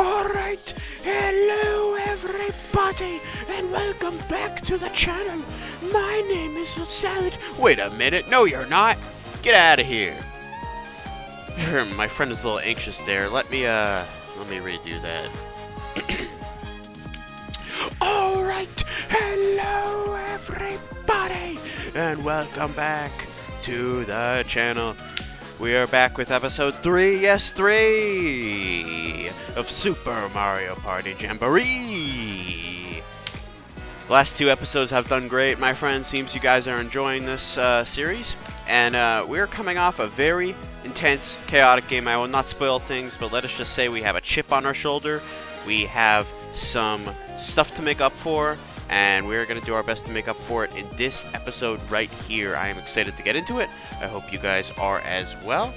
Alright, hello everybody, and welcome back to the channel. My name is Salad. Wait a minute, no you're not. Get out of here. My friend is a little anxious there. Let me redo that. Alright, hello everybody, and welcome back to the channel. We are back with episode 3, yes 3, of Super Mario Party Jamboree. The last 2 episodes have done great, my friends. Seems you guys are enjoying this series. And we're coming off a very intense, chaotic game. I will not spoil things, but let us just say we have a chip on our shoulder. We have some stuff to make up for, and we're going to do our best to make up for it in this episode right here. I am excited to get into it. I hope you guys are as well.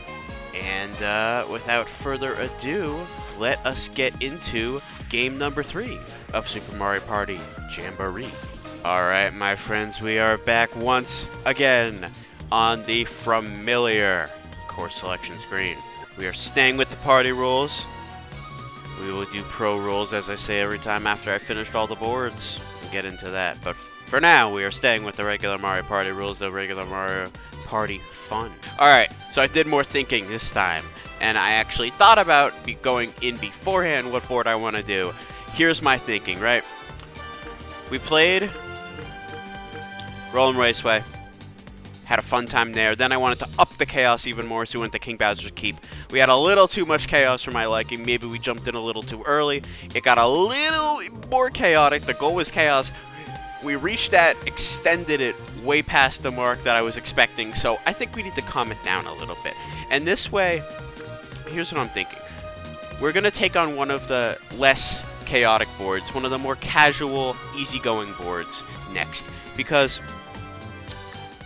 And without further ado, let us get into game number 3 of Super Mario Party Jamboree. Alright, my friends, we are back once again on the familiar course selection screen. We are staying with the party rules. We will do pro rules, as I say every time after I finished all the boards. We'll get into that. But for now, we are staying with the regular Mario Party rules, the regular Mario Party fun. Alright, so I did more thinking this time. And I actually thought about going in beforehand what board I want to do. Here's my thinking, right? We played Roll'em Raceway. Had a fun time there. Then I wanted to up the chaos even more, so we went to King Bowser's Keep. We had a little too much chaos for my liking. Maybe we jumped in a little too early. It got a little more chaotic. The goal was chaos. We reached that, extended it way past the mark that I was expecting, so I think we need to calm it down a little bit. And this way, here's what I'm thinking. We're going to take on one of the less chaotic boards, one of the more casual, easygoing boards next, because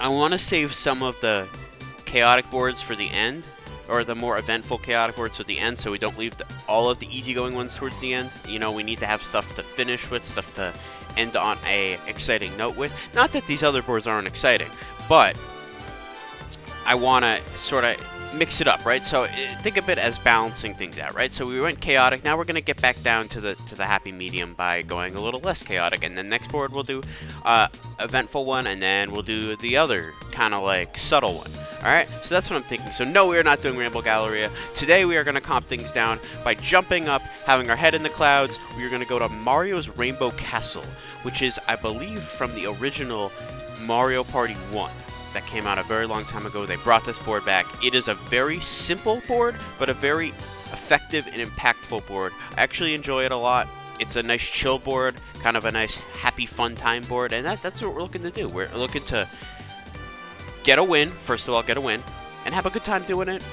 I want to save some of the chaotic boards for the end, or the more eventful chaotic boards for the end, so we don't leave all of the easygoing ones towards the end. You know, we need to have stuff to finish with, stuff to end on a exciting note with. Not that these other boards aren't exciting, but I want to sort of mix it up, right? So think of it as balancing things out, right? So we went chaotic. Now we're going to get back down to the happy medium by going a little less chaotic. And then next board we'll do eventful one, and then we'll do the other kind of like subtle one. All right, so that's what I'm thinking. So no, we are not doing Rainbow Galleria. Today we are going to calm things down by jumping up, having our head in the clouds. We are going to go to Mario's Rainbow Castle, which is, I believe, from the original Mario Party 1. That came out a very long time ago. They brought this board back. It is a very simple board, but a very effective and impactful board. I actually enjoy it a lot. It's a nice chill board, kind of a nice happy fun time board, and that's what we're looking to do. We're looking to get a win, first of all, get a win, and have a good time doing it.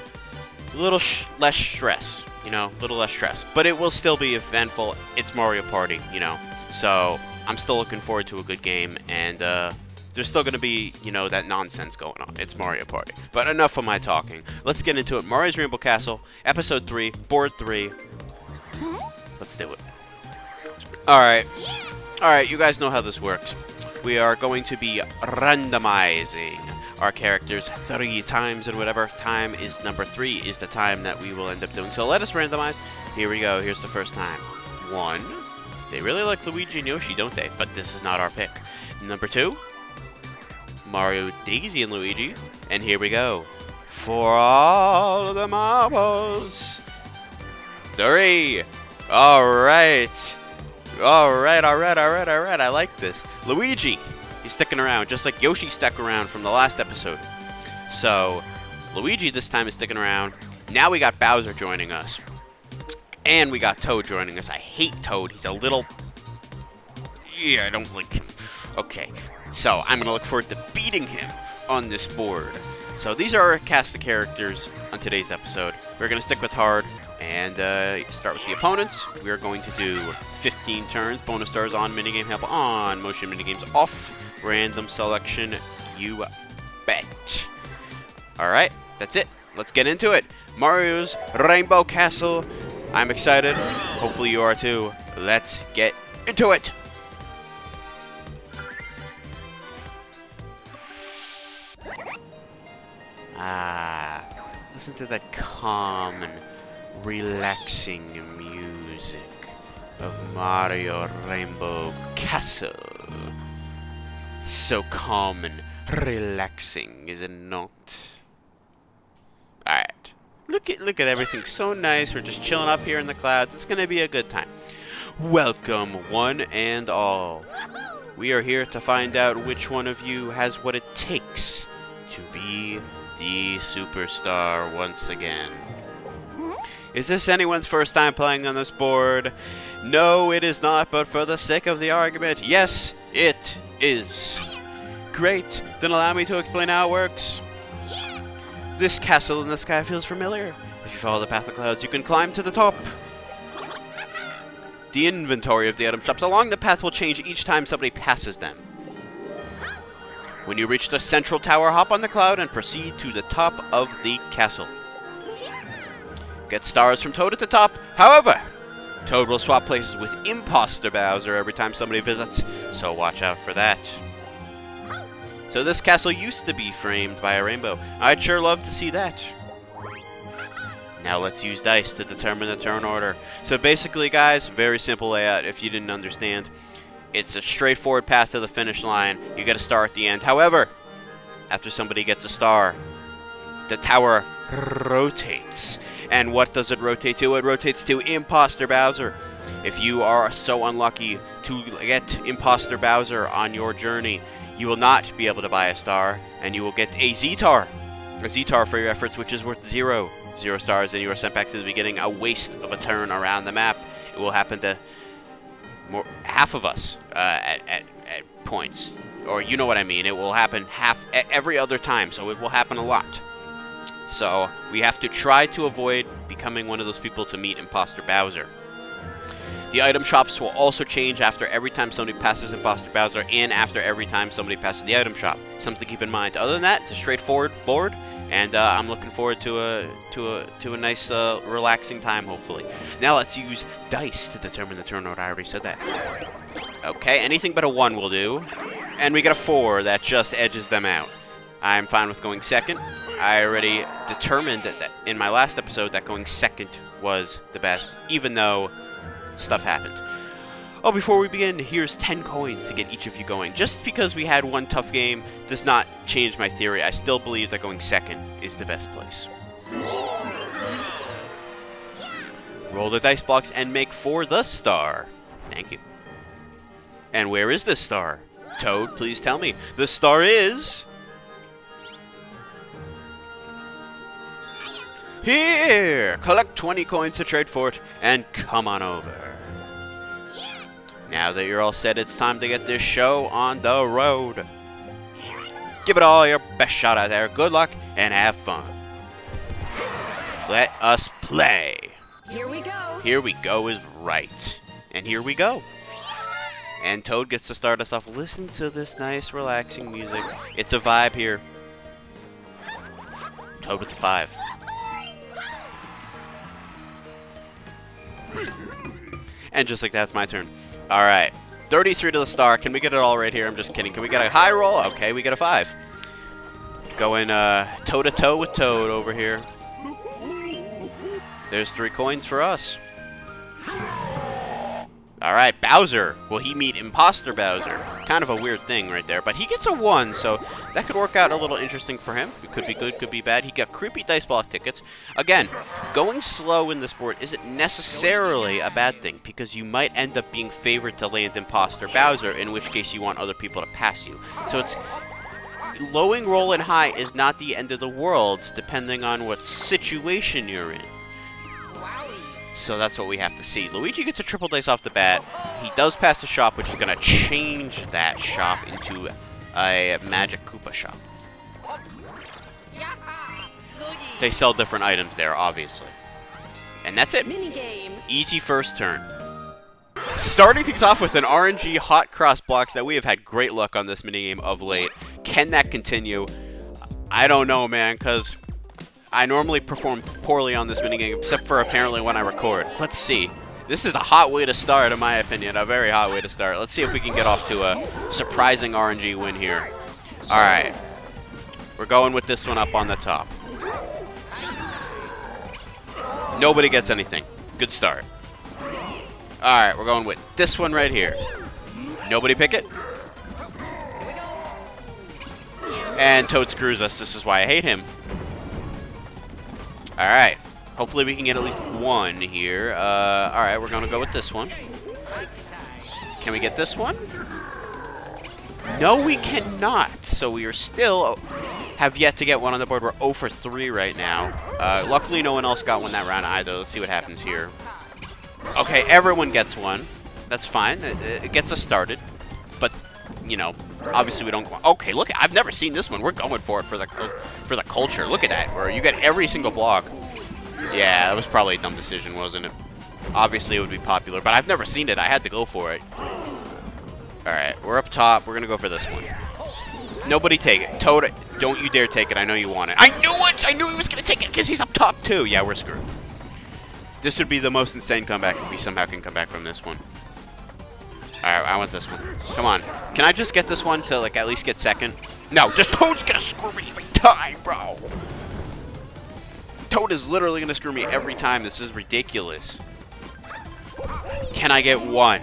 A little less stress, you know, a little less stress. But it will still be eventful. It's Mario Party, you know. So I'm still looking forward to a good game, and there's still going to be, you know, that nonsense going on. It's Mario Party. But enough of my talking. Let's get into it. Mario's Rainbow Castle, Episode 3, Board 3. Let's do it. Alright. Alright, you guys know how this works. We are going to be randomizing our characters 3 times, and whatever time is number 3 is the time that we will end up doing. So let us randomize. Here we go. Here's the first time. 1. They really like Luigi and Yoshi, don't they? But this is not our pick. Number 2. Mario, Daisy, and Luigi. And here we go. For all of the marbles. 3. Alright. Alright. I like this. Luigi. He's sticking around, just like Yoshi stuck around from the last episode. So, Luigi this time is sticking around. Now we got Bowser joining us. And we got Toad joining us. I hate Toad. He's a little... Yeah, I don't like him. Okay. So, I'm going to look forward to beating him on this board. So, these are our cast of characters on today's episode. We're going to stick with hard and start with the opponents. We are going to do 15 turns, bonus stars on, minigame help on, motion minigames off, random selection, you bet. Alright, that's it. Let's get into it. Mario's Rainbow Castle. I'm excited. Hopefully you are too. Let's get into it. Listen to that calm and relaxing music. music of Mario Rainbow Castle. So calm and relaxing, is it not? Alright. Look at everything, so nice. We're just chilling up here in the clouds. It's gonna be a good time. Welcome, one and all. We are here to find out which one of you has what it takes to be the superstar once again. Is this anyone's first time playing on this board? No, it is not, but for the sake of the argument, yes, it is. Great, then allow me to explain how it works. This castle in the sky feels familiar. If you follow the path of clouds, you can climb to the top. The inventory of the item shops along the path will change each time somebody passes them. When you reach the central tower, hop on the cloud and proceed to the top of the castle. Get stars from Toad at the top. However, Toad will swap places with Imposter Bowser every time somebody visits, so watch out for that. So this castle used to be framed by a rainbow. I'd sure love to see that. Now let's use dice to determine the turn order. So basically, guys, very simple layout if you didn't understand. It's a straightforward path to the finish line. You get a star at the end. However, after somebody gets a star, the tower rotates. And what does it rotate to? It rotates to Imposter Bowser. If you are so unlucky to get Imposter Bowser on your journey, you will not be able to buy a star, and you will get a Z-Tar. A Z-Tar for your efforts, which is worth 0 stars, and you are sent back to the beginning, a waste of a turn around the map. It will happen to half of us at points. Or you know what I mean. It will happen every other time, so it will happen a lot. So we have to try to avoid becoming one of those people to meet Imposter Bowser. The item shops will also change after every time somebody passes Imposter Bowser and after every time somebody passes the item shop. Something to keep in mind. Other than that, it's a straightforward board, and I'm looking forward to a nice relaxing time, hopefully. Now let's use dice to determine the turn order. I already said that. Okay, anything but a 1 will do. And we get a 4 that just edges them out. I'm fine with going second. I already determined that in my last episode that going second was the best, even though stuff happened. Oh, before we begin, here's 10 coins to get each of you going. Just because we had one tough game does not change my theory. I still believe that going second is the best place. Roll the dice blocks and make for the star. Thank you. And where is this star? Toad, please tell me. The star is... here! Collect 20 coins to trade for it, and come on over. Now that you're all set, it's time to get this show on the road. Give it all your best shot out there. Good luck, and have fun. Let us play. Here we go. Here we go is right. And here we go. And Toad gets to start us off. Listen to this nice, relaxing music. It's a vibe here. Toad with the 5. And just like that, it's my turn. Alright. 33 to the star. Can we get it all right here? I'm just kidding. Can we get a high roll? Okay, we get a 5. Going toe-to-toe with Toad over here. There's 3 coins for us. Alright, Bowser. Will he meet Imposter Bowser? Kind of a weird thing right there. But he gets a 1, so that could work out a little interesting for him. It could be good, could be bad. He got creepy dice block tickets. Again, going slow in this board isn't necessarily a bad thing, because you might end up being favored to land Imposter Bowser, in which case you want other people to pass you. So it's... lowing, rolling high is not the end of the world, depending on what situation you're in. So that's what we have to see. Luigi gets a triple dice off the bat. He does pass the shop, which is going to change that shop into a Magic Koopa shop. They sell different items there, obviously. And that's it. Minigame. Easy first turn. Starting things off with an RNG hot cross blocks that we have had great luck on this minigame of late. Can that continue? I don't know, man, because... I normally perform poorly on this minigame, except for apparently when I record. Let's see. This is a hot way to start, in my opinion. A very hot way to start. Let's see if we can get off to a surprising RNG win here. Alright. We're going with this one up on the top. Nobody gets anything. Good start. Alright, we're going with this one right here. Nobody pick it. And Toad screws us. This is why I hate him. Alright. Hopefully we can get at least one here. Alright, we're going to go with this one. Can we get this one? No, we cannot. So we are still... have yet to get one on the board. We're 0 for 3 right now. Luckily, no one else got one that round either. Let's see what happens here. Okay, everyone gets one. That's fine. It gets us started. But, you know, obviously we don't... Okay, look, I've never seen this one. We're going for it for the culture. Look at that, where you get every single block. Yeah, that was probably a dumb decision, wasn't it? Obviously, it would be popular, but I've never seen it. I had to go for it. Alright, we're up top. We're going to go for this one. Nobody take it. Toad, don't you dare take it. I know you want it. I knew it! I knew he was going to take it because he's up top, too. Yeah, we're screwed. This would be the most insane comeback if we somehow can come back from this one. Alright, I want this one. Come on. Can I just get this one to, like, at least get second? No, just Toad's going to screw me every time, bro. Toad is literally going to screw me every time. This is ridiculous. Can I get one?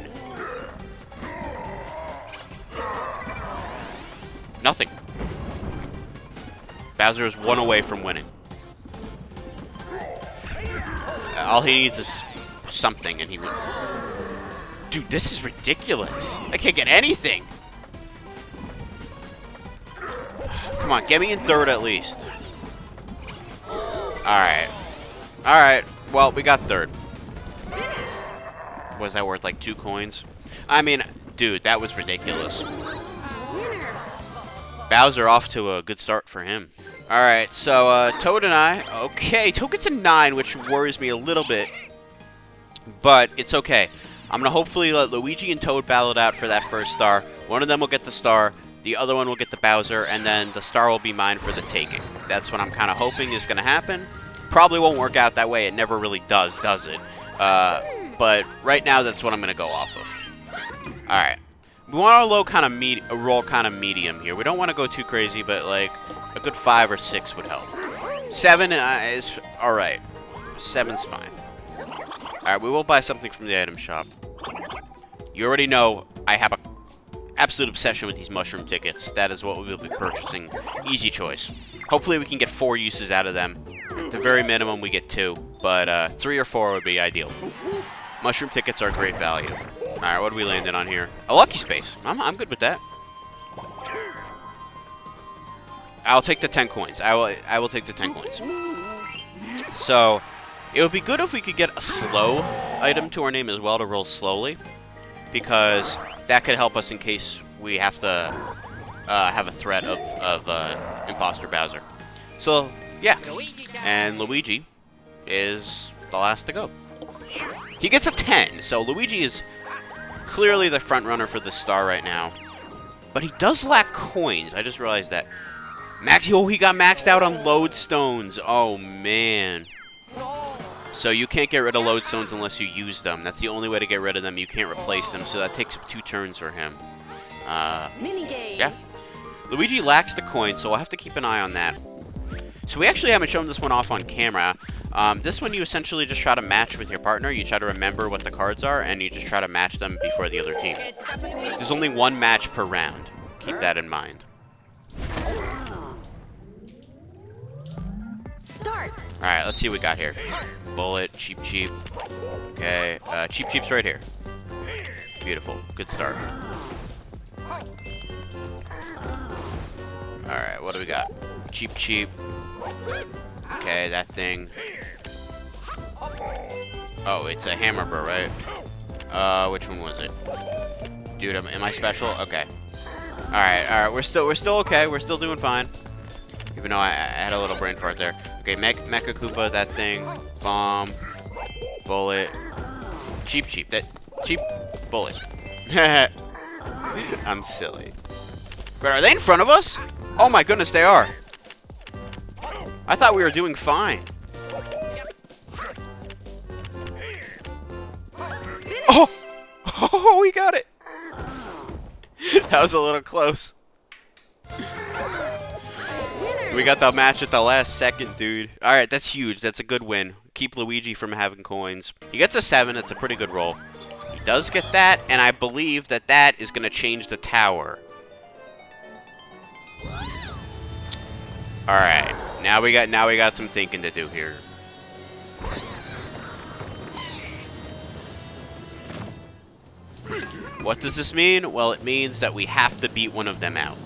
Nothing. Bowser is one away from winning. All he needs is something, and he would... Dude, this is ridiculous. I can't get anything. Come on, get me in third at least. Alright. Alright, well, we got third. Was that worth like 2 coins? I mean, dude, that was ridiculous. Bowser off to a good start for him. Alright, so Toad and I... Okay, Toad gets a 9, which worries me a little bit. But it's okay. I'm going to hopefully let Luigi and Toad battle it out for that first star. One of them will get the star, the other one will get the Bowser, and then the star will be mine for the taking. That's what I'm kind of hoping is going to happen. Probably won't work out that way. It never really does it? But right now, that's what I'm going to go off of. Alright. We want a roll kind of medium here. We don't want to go too crazy, but like a good 5 or 6 would help. 7 is alright. 7's fine. Alright, we will buy something from the item shop. You already know I have an absolute obsession with these mushroom tickets. That is what we will be purchasing. Easy choice. Hopefully we can get 4 uses out of them. At the very minimum, we get 2. But 3 or 4 would be ideal. Mushroom tickets are great value. Alright, what are we landing on here? A lucky space. I'm good with that. I'll take the 10 coins. I will take the 10 coins. So, it would be good if we could get a slow item to our name as well to roll slowly. Because that could help us in case we have to have a threat of Imposter Bowser. So, yeah. And Luigi is the last to go. He gets a 10, so Luigi is clearly the front runner for the star right now. But he does lack coins. I just realized that. He got maxed out on lodestones. Oh, man. So you can't get rid of lodestones unless you use them. That's the only way to get rid of them. You can't replace them, so that takes up 2 turns for him. Minigame. Yeah. Luigi lacks the coins, so we'll have to keep an eye on that. So we actually haven't shown this one off on camera. This one you essentially just try to match with your partner. You try to remember what the cards are, and you just try to match them before the other team. There's only 1 match per round. Keep that in mind. Start. Alright, let's see what we got here. Bullet, Cheep Cheep. Okay, Cheep Cheep's right here. Beautiful. Good start. Alright, what do we got? Cheep Cheep. Okay, that thing. Oh, it's a hammer bro, right? Which one was it? Dude, am I special? Okay. Alright, we're still okay. We're still doing fine. Even though I had a little brain fart there. Okay, Mecha Koopa, that thing. Bomb. Bullet. Cheep Cheep. That cheap bullet. I'm silly. But are they in front of us? Oh my goodness, they are. I thought we were doing fine. Oh! Oh, we got it! That was a little close. We got the match at the last second, dude. Alright, that's huge. That's a good win. Keep Luigi from having coins. He gets a 7. It's a pretty good roll. He does get that, and I believe that that is going to change the tower. All right, now we got some thinking to do here. What does this mean? Well, it means that we have to beat one of them out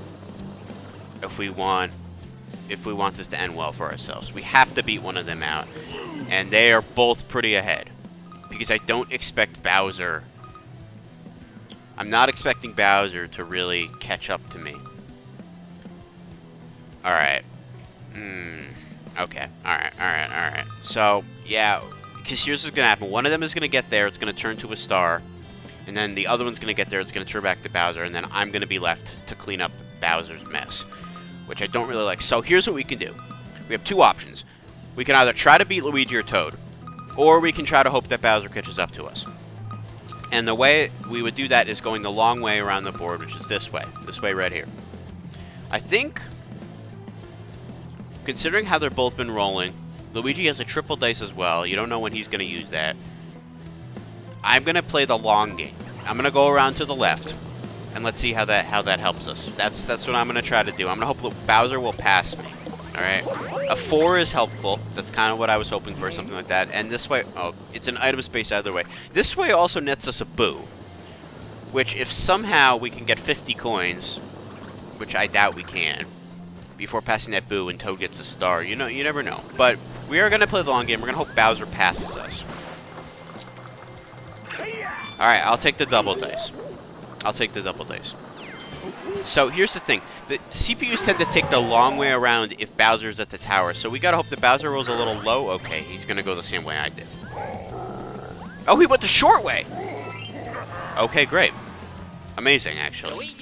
if we want this to end well for ourselves. We have to beat one of them out, and they are both pretty ahead because I don't expect Bowser. I'm not expecting Bowser to really catch up to me. All right. Okay. All right. So, yeah, because here's what's going to happen. One of them is going to get there. It's going to turn to a star. And then the other one's going to get there. It's going to turn back to Bowser. And then I'm going to be left to clean up Bowser's mess, which I don't really like. So here's what we can do. We have two options. We can either try to beat Luigi or Toad, or we can try to hope that Bowser catches up to us. And the way we would do that is going the long way around the board, which is this way right here. I think, considering how they're both been rolling, Luigi has a triple dice as well. You don't know when he's going to use that. I'm going to play the long game. I'm going to go around to the left, and let's see how that helps us. That's what I'm going to try to do. I'm going to hope that Bowser will pass me. All right? A 4 is helpful. That's kind of what I was hoping for, something like that. And this way, oh, it's an item space either way. This way also nets us a boo, which if somehow we can get 50 coins, which I doubt we can, before passing that boo and Toad gets a star. You know, you never know. But we are going to play the long game. We're going to hope Bowser passes us. Alright, I'll take the double dice. So here's the thing. The CPUs tend to take the long way around if Bowser's at the tower. So we gotta hope that Bowser rolls a little low. Okay, he's gonna go the same way I did. Oh, he went the short way! Okay, great. Amazing, actually.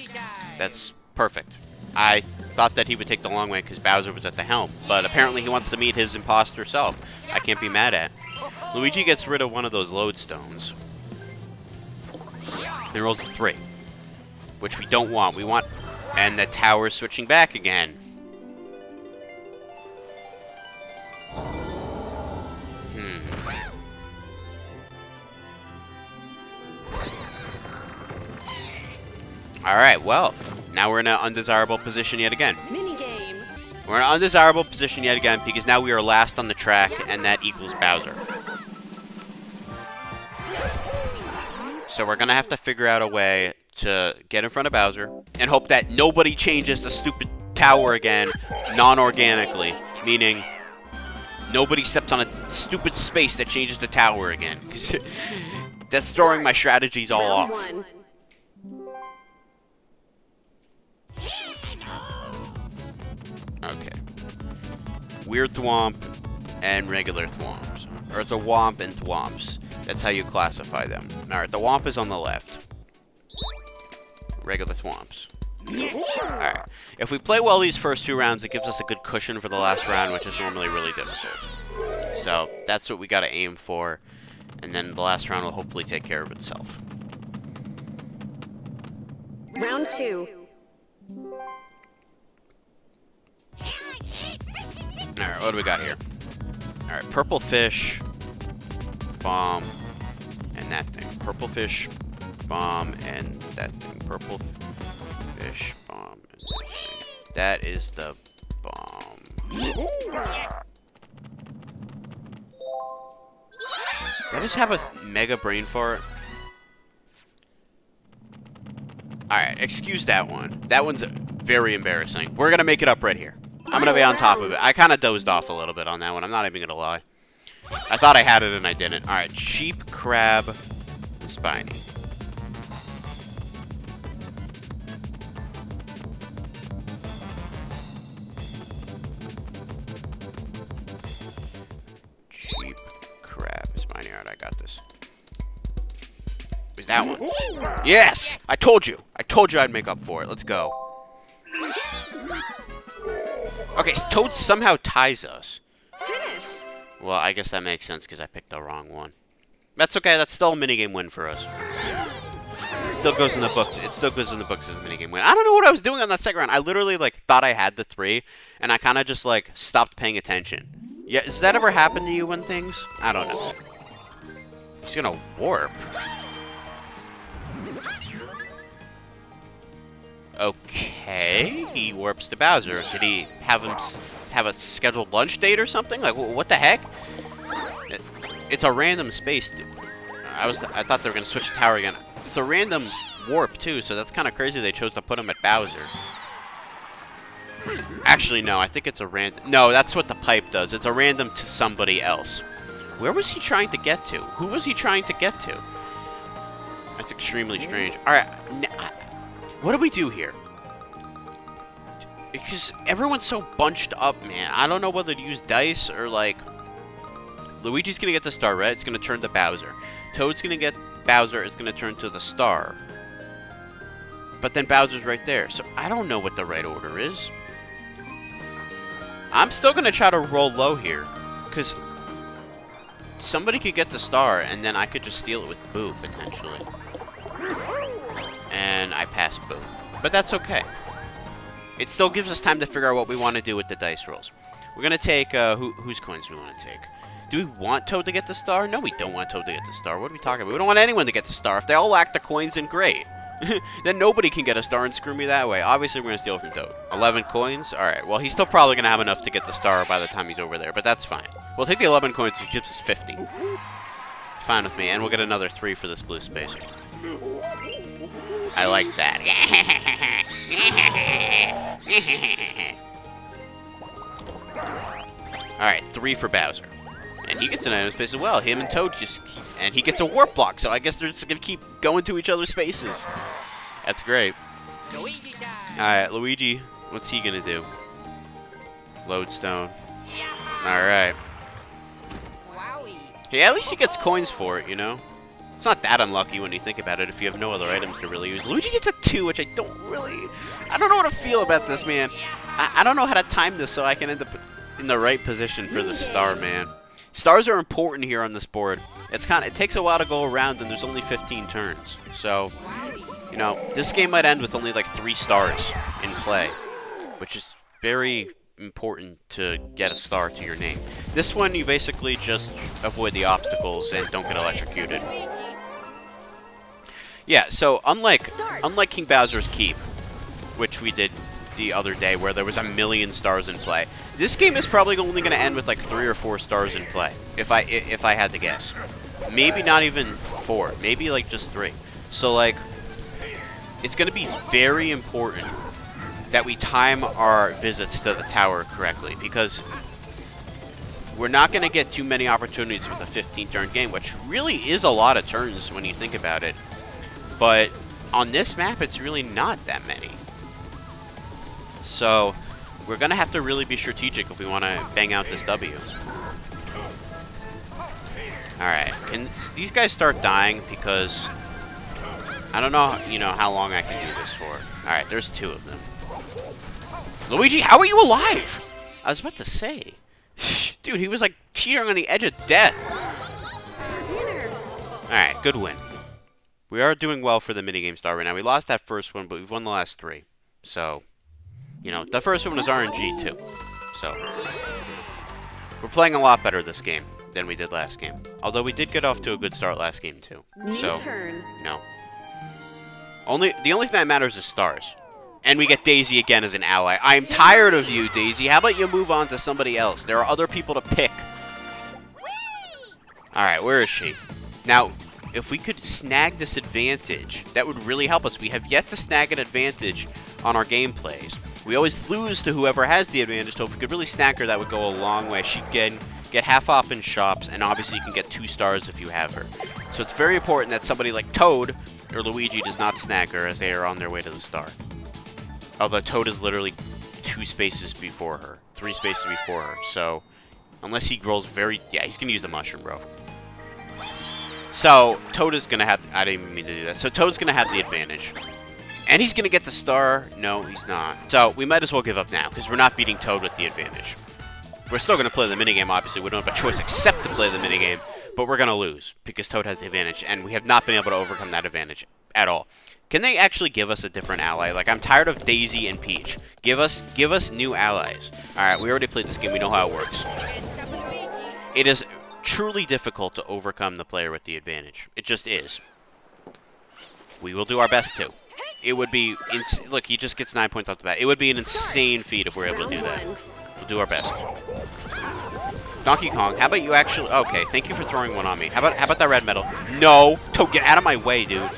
That's perfect. I thought that he would take the long way because Bowser was at the helm. But apparently he wants to meet his imposter self. I can't be mad at. Luigi gets rid of one of those lodestones. And rolls a 3, which we don't want. We want, and the tower is switching back again. All right, well, now we're in an undesirable position yet again. Minigame. We're in an undesirable position yet again because now we are last on the track, and that equals Bowser. So we're going to have to figure out a way to get in front of Bowser and hope that nobody changes the stupid tower again non-organically, meaning nobody steps on a stupid space that changes the tower again. That's throwing my strategies all Round off. 1. Okay. Weird Thwomp and regular Thwomps. Or it's a Womp and Thwomps. That's how you classify them. Alright, the Womp is on the left. Regular Thwomps. Alright. If we play well these first 2 rounds, it gives us a good cushion for the last round, which is normally really difficult. So, that's what we gotta aim for. And then the last round will hopefully take care of itself. Round 2. Alright, what do we got here? Alright, purple fish, bomb, and that thing. Purple fish, bomb, and that thing. Purple fish, bomb, and that thing. That is the bomb. Did I just have a mega brain fart? Alright, excuse that one. That one's very embarrassing. We're gonna make it up right here. I'm gonna be on top of it. I kind of dozed off a little bit on that one. I'm not even gonna lie. I thought I had it and I didn't. Alright, sheep, crab, spiny. Sheep, crab, spiny. Alright, I got this. Where's that one? Yes! I told you! I told you I'd make up for it. Let's go. Okay, so Toad somehow ties us. Finish. Well, I guess that makes sense because I picked the wrong one. That's okay. That's still a minigame win for us. It still goes in the books. It still goes in the books as a minigame win. I don't know what I was doing on that second round. I literally, like, thought I had the 3, and I kind of just, like, stopped paying attention. Yeah, does that ever happen to you when things? I don't know. He's gonna warp. Okay, he warps to Bowser. Did he have have a scheduled lunch date or something? Like, what the heck? It's a random space, dude. I thought they were gonna switch the tower again. It's a random warp too, so that's kind of crazy they chose to put him at Bowser. Actually, no, I think it's a random. No, that's what the pipe does. It's a random to somebody else. Where was he trying to get to? Who was he trying to get to? That's extremely strange. All right, what do we do here? Because everyone's so bunched up, man. I don't know whether to use dice or like. Luigi's gonna get the star, right? It's gonna turn to Bowser. Toad's gonna get Bowser. It's gonna turn to the star. But then Bowser's right there, so I don't know what the right order is. I'm still gonna try to roll low here, because somebody could get the star, and then I could just steal it with Boo, potentially. And I pass Boo. But that's okay. It still gives us time to figure out what we want to do with the dice rolls. We're gonna take, whose coins do we want to take? Do we want Toad to get the star? No, we don't want Toad to get the star. What are we talking about? We don't want anyone to get the star. If they all lack the coins, then great. Then nobody can get a star and screw me that way. Obviously, we're going to steal from Toad. 11 coins? Alright, well, he's still probably going to have enough to get the star by the time he's over there, but that's fine. We'll take the 11 coins, which gives us 50. Fine with me, and we'll get another 3 for this blue space. I like that. Alright, 3 for Bowser. And he gets an item space as well. Him and Toad and he gets a warp block, so I guess they're just going to keep going to each other's spaces. That's great. Alright, Luigi, what's he going to do? Lodestone. Alright. Yeah, at least he gets coins for it, you know? It's not that unlucky when you think about it if you have no other items to really use. Luigi gets a 2, which I don't know how to feel about this, man. I don't know how to time this so I can end up in the right position for the star, man. Stars are important here on this board. It takes a while to go around, and there's only 15 turns. So, you know, this game might end with only like 3 stars in play, which is very important to get a star to your name. This one, you basically just avoid the obstacles and don't get electrocuted. Yeah, so unlike King Bowser's Keep, which we did the other day, where there was 1,000,000 stars in play, this game is probably only going to end with like 3 or 4 stars in play, if I had to guess. Maybe not even 4, maybe like just 3. So like, it's going to be very important that we time our visits to the tower correctly, because we're not going to get too many opportunities with a 15-turn game, which really is a lot of turns when you think about it. But on this map, it's really not that many. So we're going to have to really be strategic if we want to bang out this W. Alright, can these guys start dying? Because I don't know, how long I can do this for. Alright, there's 2 of them. Luigi, how are you alive? I was about to say. Dude, he was like teetering on the edge of death. Alright, good win. We are doing well for the minigame star right now. We lost that first one, but we've won the last 3. So, the first one was RNG too. So, we're playing a lot better this game than we did last game. Although we did get off to a good start last game too. So, turn. No. The only thing that matters is stars. And we get Daisy again as an ally. I'm tired of you, Daisy. How about you move on to somebody else? There are other people to pick. Alright, where is she? Now, if we could snag this advantage, that would really help us. We have yet to snag an advantage on our gameplays. We always lose to whoever has the advantage, so if we could really snag her, that would go a long way. She'd get half off in shops, and obviously you can get 2 stars if you have her. So it's very important that somebody like Toad or Luigi does not snag her as they are on their way to the star. Although Toad is literally 2 spaces before her. 3 spaces before her. So, unless he rolls yeah, he's going to use the mushroom, bro. So, Toad is going to have... I didn't even mean to do that. So, Toad's going to have the advantage. And he's going to get the star. No, he's not. So, we might as well give up now, because we're not beating Toad with the advantage. We're still going to play the minigame, obviously. We don't have a choice except to play the minigame. But we're going to lose, because Toad has the advantage. And we have not been able to overcome that advantage at all. Can they actually give us a different ally? Like, I'm tired of Daisy and Peach. Give us new allies. Alright, we already played this game. We know how it works. It is truly difficult to overcome the player with the advantage. It just is. We will do our best to. it would be... Look, he just gets 9 points off the bat. It would be an insane feat if we were able to do that. We'll do our best. Donkey Kong, how about you actually... Okay, thank you for throwing one on me. How about that red medal? No! Toad, get out of my way, dude.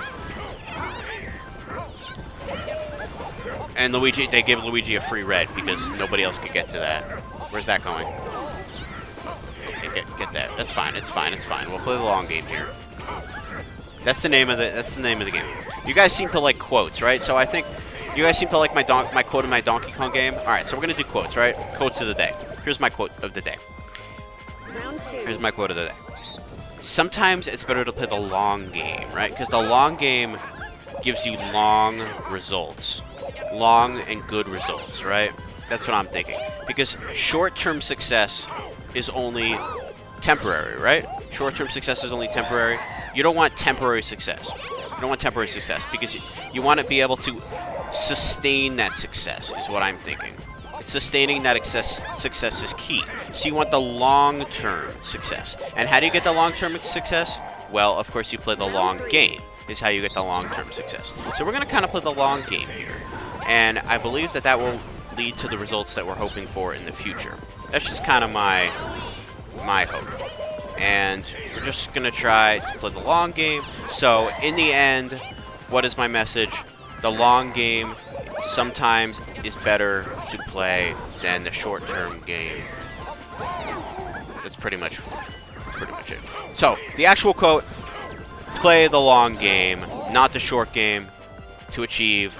And Luigi, they gave Luigi a free red because nobody else could get to that. Where's that going? Okay, get that. That's fine. It's fine. It's fine. We'll play the long game here. That's the name of the game. You guys seem to like quotes, right? So I think you guys seem to like my quote in my Donkey Kong game. All right, so we're gonna do quotes, right? Quotes of the day. Here's my quote of the day. Round 2. Here's my quote of the day. Sometimes it's better to play the long game, right? Because the long game gives you long results. Long and good results, right? That's what I'm thinking. Because short-term success is only temporary, right? Short-term success is only temporary. You don't want temporary success. You don't want temporary success because you want to be able to sustain that success is what I'm thinking. Sustaining that success is key. So you want the long-term success. And how do you get the long-term success? Well, of course, you play the long game is how you get the long-term success. So we're going to kind of play the long game here. And I believe that that will lead to the results that we're hoping for in the future. That's just kind of my hope. And we're just going to try to play the long game. So in the end, what is my message? The long game sometimes is better to play than the short-term game. That's pretty much it. So, the actual quote, play the long game, not the short game, to achieve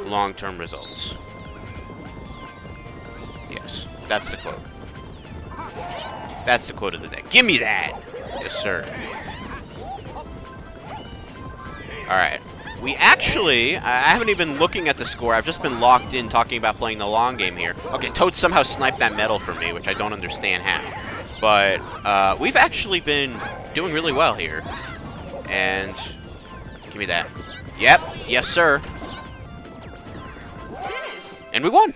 long-term results. Yes, that's the quote. That's the quote of the day. Give me that! Yes, sir. Alright. We actually, I haven't even been looking at the score. I've just been locked in talking about playing the long game here. Okay, Toad somehow sniped that medal from me, which I don't understand how. But we've actually been doing really well here. And give me that. Yep, yes sir. And we won.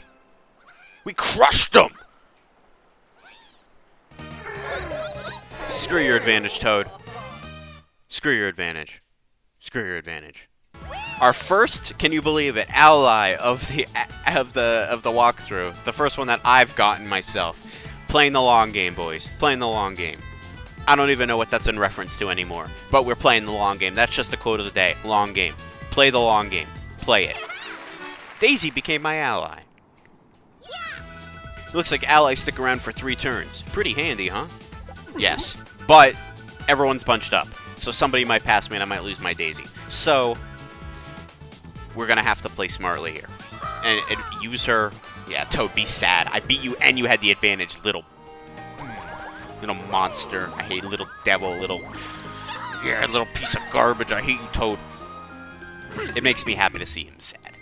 We crushed them. Screw your advantage, Toad. Screw your advantage. Screw your advantage. Our first, can you believe it, ally of the walkthrough. The first one that I've gotten myself. Playing the long game, boys. Playing the long game. I don't even know what that's in reference to anymore. But we're playing the long game. That's just the quote of the day. Long game. Play the long game. Play it. Daisy became my ally. Looks like allies stick around for 3 turns. Pretty handy, huh? Yes. But everyone's bunched up. So somebody might pass me and I might lose my Daisy. So we're going to have to play smartly here. And use her. Yeah, Toad, be sad. I beat you and you had the advantage, little monster. I hate little devil, little piece of garbage. I hate you, Toad. It makes me happy to see him sad.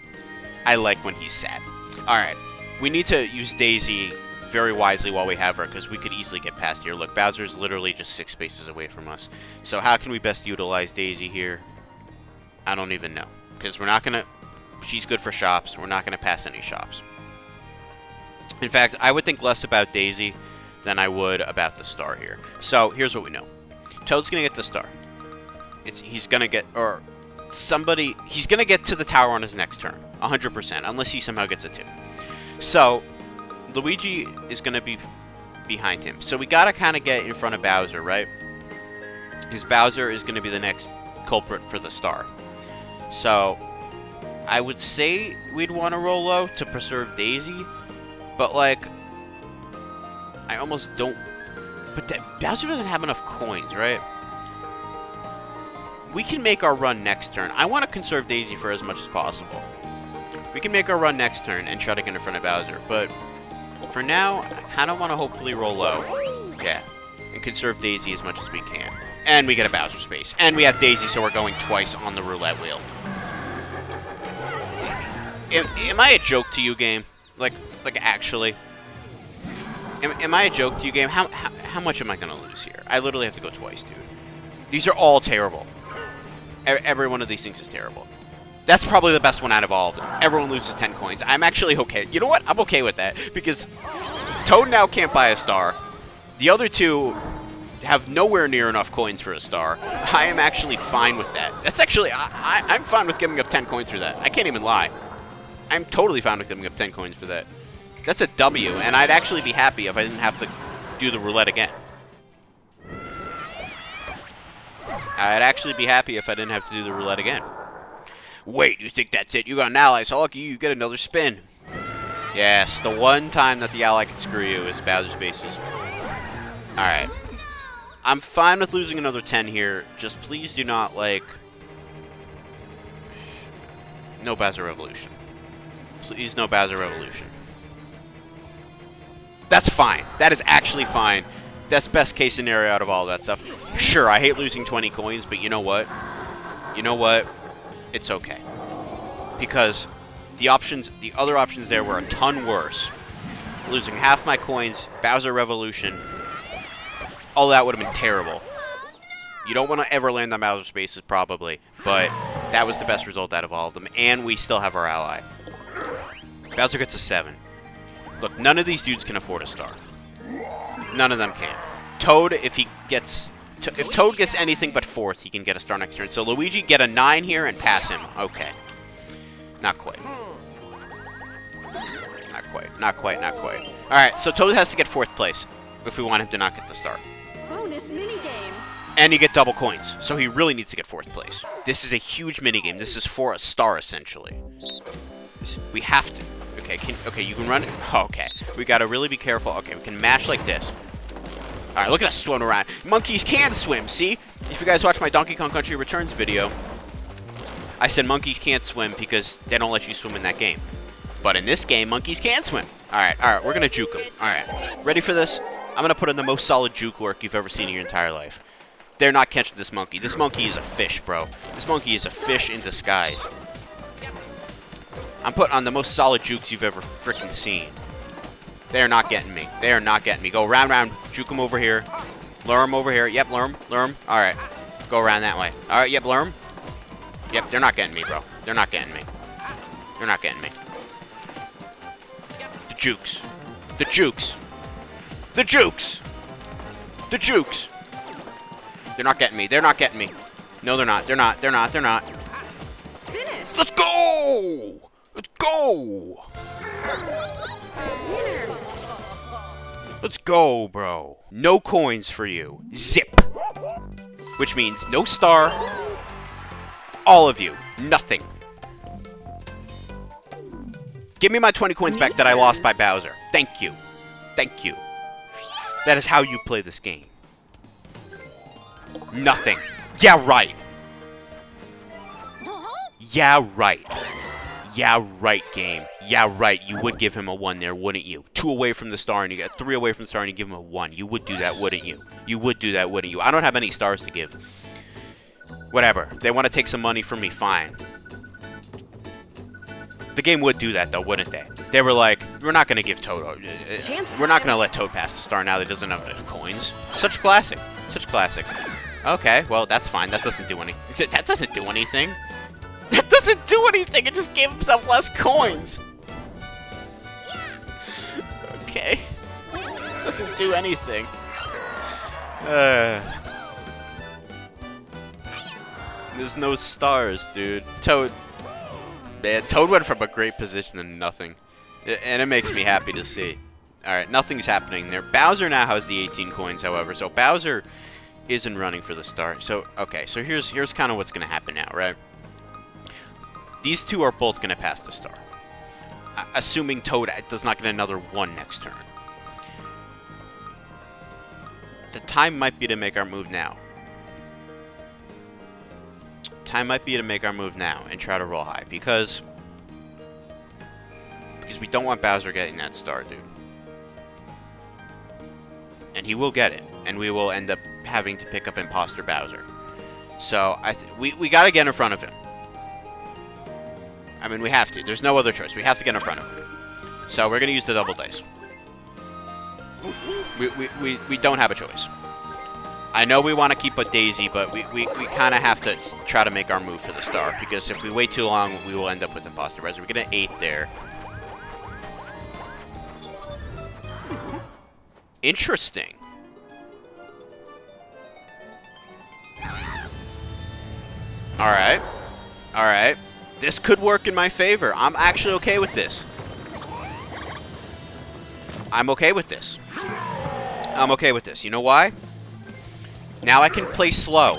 I like when he's sad. Alright, we need to use Daisy very wisely while we have her, because we could easily get past here. Look, Bowser's literally just 6 spaces away from us. So how can we best utilize Daisy here? I don't even know. Because we're not going to... She's good for shops. We're not going to pass any shops. In fact, I would think less about Daisy than I would about the star here. So, here's what we know. Toad's going to get the star. He's going to get... Or somebody... He's going to get to the tower on his next turn. 100%. Unless he somehow gets a 2. So, Luigi is going to be behind him. So, we got to kind of get in front of Bowser, right? Because Bowser is going to be the next culprit for the star. So, I would say we'd want to roll low to preserve Daisy. But, like, I almost don't... But Bowser doesn't have enough coins, right? We can make our run next turn. I want to conserve Daisy for as much as possible. We can make our run next turn and try to get in front of Bowser. But for now, I kind of want to hopefully roll low. Yeah. And conserve Daisy as much as we can. And we get a Bowser space. And we have Daisy, so we're going twice on the roulette wheel. Am I a joke to you, game? Like actually? Am I a joke to you, game? How much am I going to lose here? I literally have to go twice, dude. These are all terrible. Every one of these things is terrible. That's probably the best one out of all of them. Everyone loses 10 coins. I'm actually okay. You know what? I'm okay with that. Because Toad now can't buy a star. The other two have nowhere near enough coins for a star, I am actually fine with that. That's actually, I'm fine with giving up 10 coins for that. I can't even lie. I'm totally fine with giving up 10 coins for that. That's a W, and I'd actually be happy if I didn't have to do the roulette again. I'd actually be happy if I didn't have to do the roulette again. Wait, you think that's it? You got an ally, so lucky you get another spin. Yes, the one time that the ally can screw you is Bowser's Bases. Alright. I'm fine with losing another 10 here. Just please do not, like... No Bowser Revolution. Please, no Bowser Revolution. That's fine. That is actually fine. That's best case scenario out of all that stuff. Sure, I hate losing 20 coins, but you know what? You know what? It's okay. Because the other options there were a ton worse. Losing half my coins, Bowser Revolution, all that would have been terrible. You don't want to ever land on Bowser's Bases, probably, but that was the best result out of all of them, and we still have our ally. Bowser gets a 7. Look, none of these dudes can afford a star. None of them can. Toad, if Toad gets anything but 4th, he can get a star next turn. So Luigi, get a 9 here and pass him. Okay. Not quite. Not quite. Not quite. Not quite. Alright, so Toad has to get 4th place if we want him to not get the star. Bonus minigame. And you get double coins, so he really needs to get 4th place. This is a huge minigame. This is for a star, essentially. We have to... Okay, you can run it. Oh, okay, we gotta really be careful. Okay, we can mash like this. All right, look at us swimming around. Monkeys can swim, see? If you guys watch my Donkey Kong Country Returns video, I said monkeys can't swim because they don't let you swim in that game. But in this game, monkeys can swim. All right, we're gonna juke them. All right, ready for this? I'm gonna put in the most solid juke work you've ever seen in your entire life. They're not catching this monkey. This monkey is a fish, bro. This monkey is a fish in disguise. I'm putting on the most solid jukes you've ever freaking seen. They are not getting me. They are not getting me. Go round. Juke them over here. Lure them over here. Yep, lure them. All right. Go around that way. All right, yep, lure them. Yep, they're not getting me, bro. They're not getting me. They're not getting me. The jukes. The jukes. The jukes. The jukes. They're not getting me. They're not getting me. No, they're not. They're not. Finish. Let's go! Let's go! Winner. Let's go, bro. No coins for you. Zip. Which means no star. All of you. Nothing. Give me my 20 coins back that I lost by Bowser. Thank you. Thank you. That is how you play this game. Nothing. Yeah, right. Yeah, right. Yeah, right, game. Yeah, right. You would give him a 1 there, wouldn't you? 2 away from the star, and you get 3 away from the star, and you give him a 1. You would do that, wouldn't you? You would do that, wouldn't you? I don't have any stars to give. Whatever. They want to take some money from me, fine. The game would do that, though, wouldn't they? They were like, we're not going to give Toad... we're not going to let Toad pass the star now that he doesn't have enough coins. Such classic. Such classic. Okay, well, that's fine. That doesn't do anything. That doesn't do anything. That doesn't do anything. It just gave himself less coins. Okay. Doesn't do anything. There's no stars, dude. Toad. Man, Toad went from a great position to nothing. And it makes me happy to see. Alright, nothing's happening there. Bowser now has the 18 coins, however. So Bowser isn't running for the star. So, okay. So here's kind of what's going to happen now, right? These two are both going to pass the star. Assuming Toad does not get another 1 next turn. The time might be to make our move now. Time might be to make our move now and try to roll high. Because we don't want Bowser getting that star, dude. And he will get it. And we will end up having to pick up Imposter Bowser. So, we got to get in front of him. I mean, we have to. There's no other choice. We have to get in front of him. So we're going to use the double dice. We don't have a choice. I know we want to keep a Daisy, but we kind of have to try to make our move for the star. Because if we wait too long, we will end up with Imposter Bowser. We get an 8 there. Interesting. Alright. Alright. This could work in my favor. I'm actually okay with this. I'm okay with this. I'm okay with this. You know why? Now I can play slow.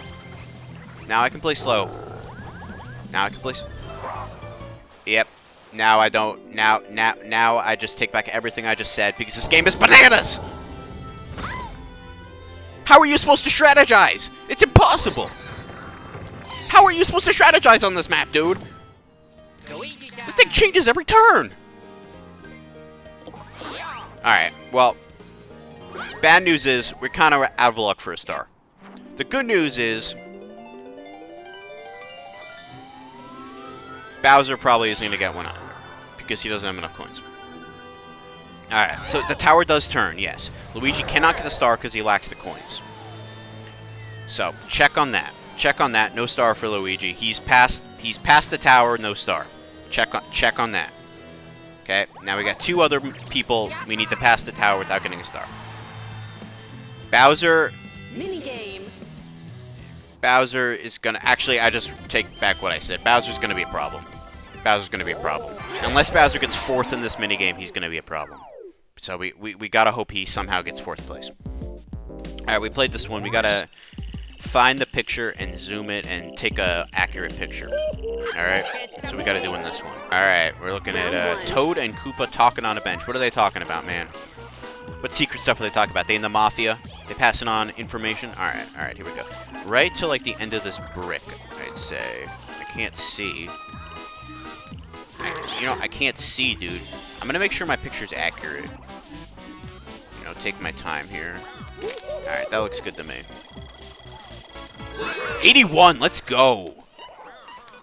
Now I can play slow. Now I can play... Yep. Now I don't... Now I just take back everything I just said because this game is bananas! How are you supposed to strategize? It's impossible! How are you supposed to strategize on this map, dude? This thing changes every turn! Alright, well... Bad news is, we're kind of out of luck for a star. The good news is... Bowser probably isn't going to get one out. Because he doesn't have enough coins. Alright, so the tower does turn, yes. Luigi cannot get the star because he lacks the coins. So, check on that. Check on that. No star for Luigi. He's past the tower, no star. Check on that. Okay, now we got two other people we need to pass the tower without getting a star. Bowser... Minigame. Bowser is gonna... Actually, I just take back what I said. Bowser's gonna be a problem. Bowser's gonna be a problem. Unless Bowser gets 4th in this minigame, he's gonna be a problem. So we gotta hope he somehow gets 4th place. Alright, we played this one. We gotta find the picture and zoom it and take a accurate picture. Alright, so we gotta do in this one. Alright, we're looking at Toad and Koopa talking on a bench. What are they talking about, man? What secret stuff are they talking about? They in the Mafia? They passing on information? Alright, here we go. Right to, like, the end of this brick, I'd say. I can't see. You know, I can't see, dude. I'm gonna make sure my picture's accurate. You know, take my time here. Alright, that looks good to me. 81, let's go!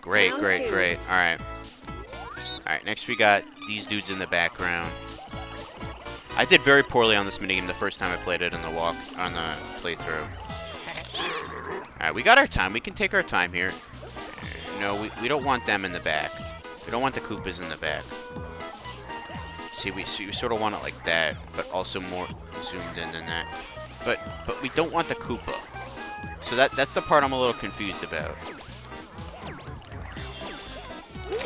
Great. Alright. Alright, next we got these dudes in the background. I did very poorly on this minigame the first time I played it on the playthrough. Alright, we got our time. We can take our time here. No, we don't want them in the back. We don't want the Koopas in the back. See, we sort of want it like that, but also more zoomed in than that. But we don't want the Koopa. So that's the part I'm a little confused about.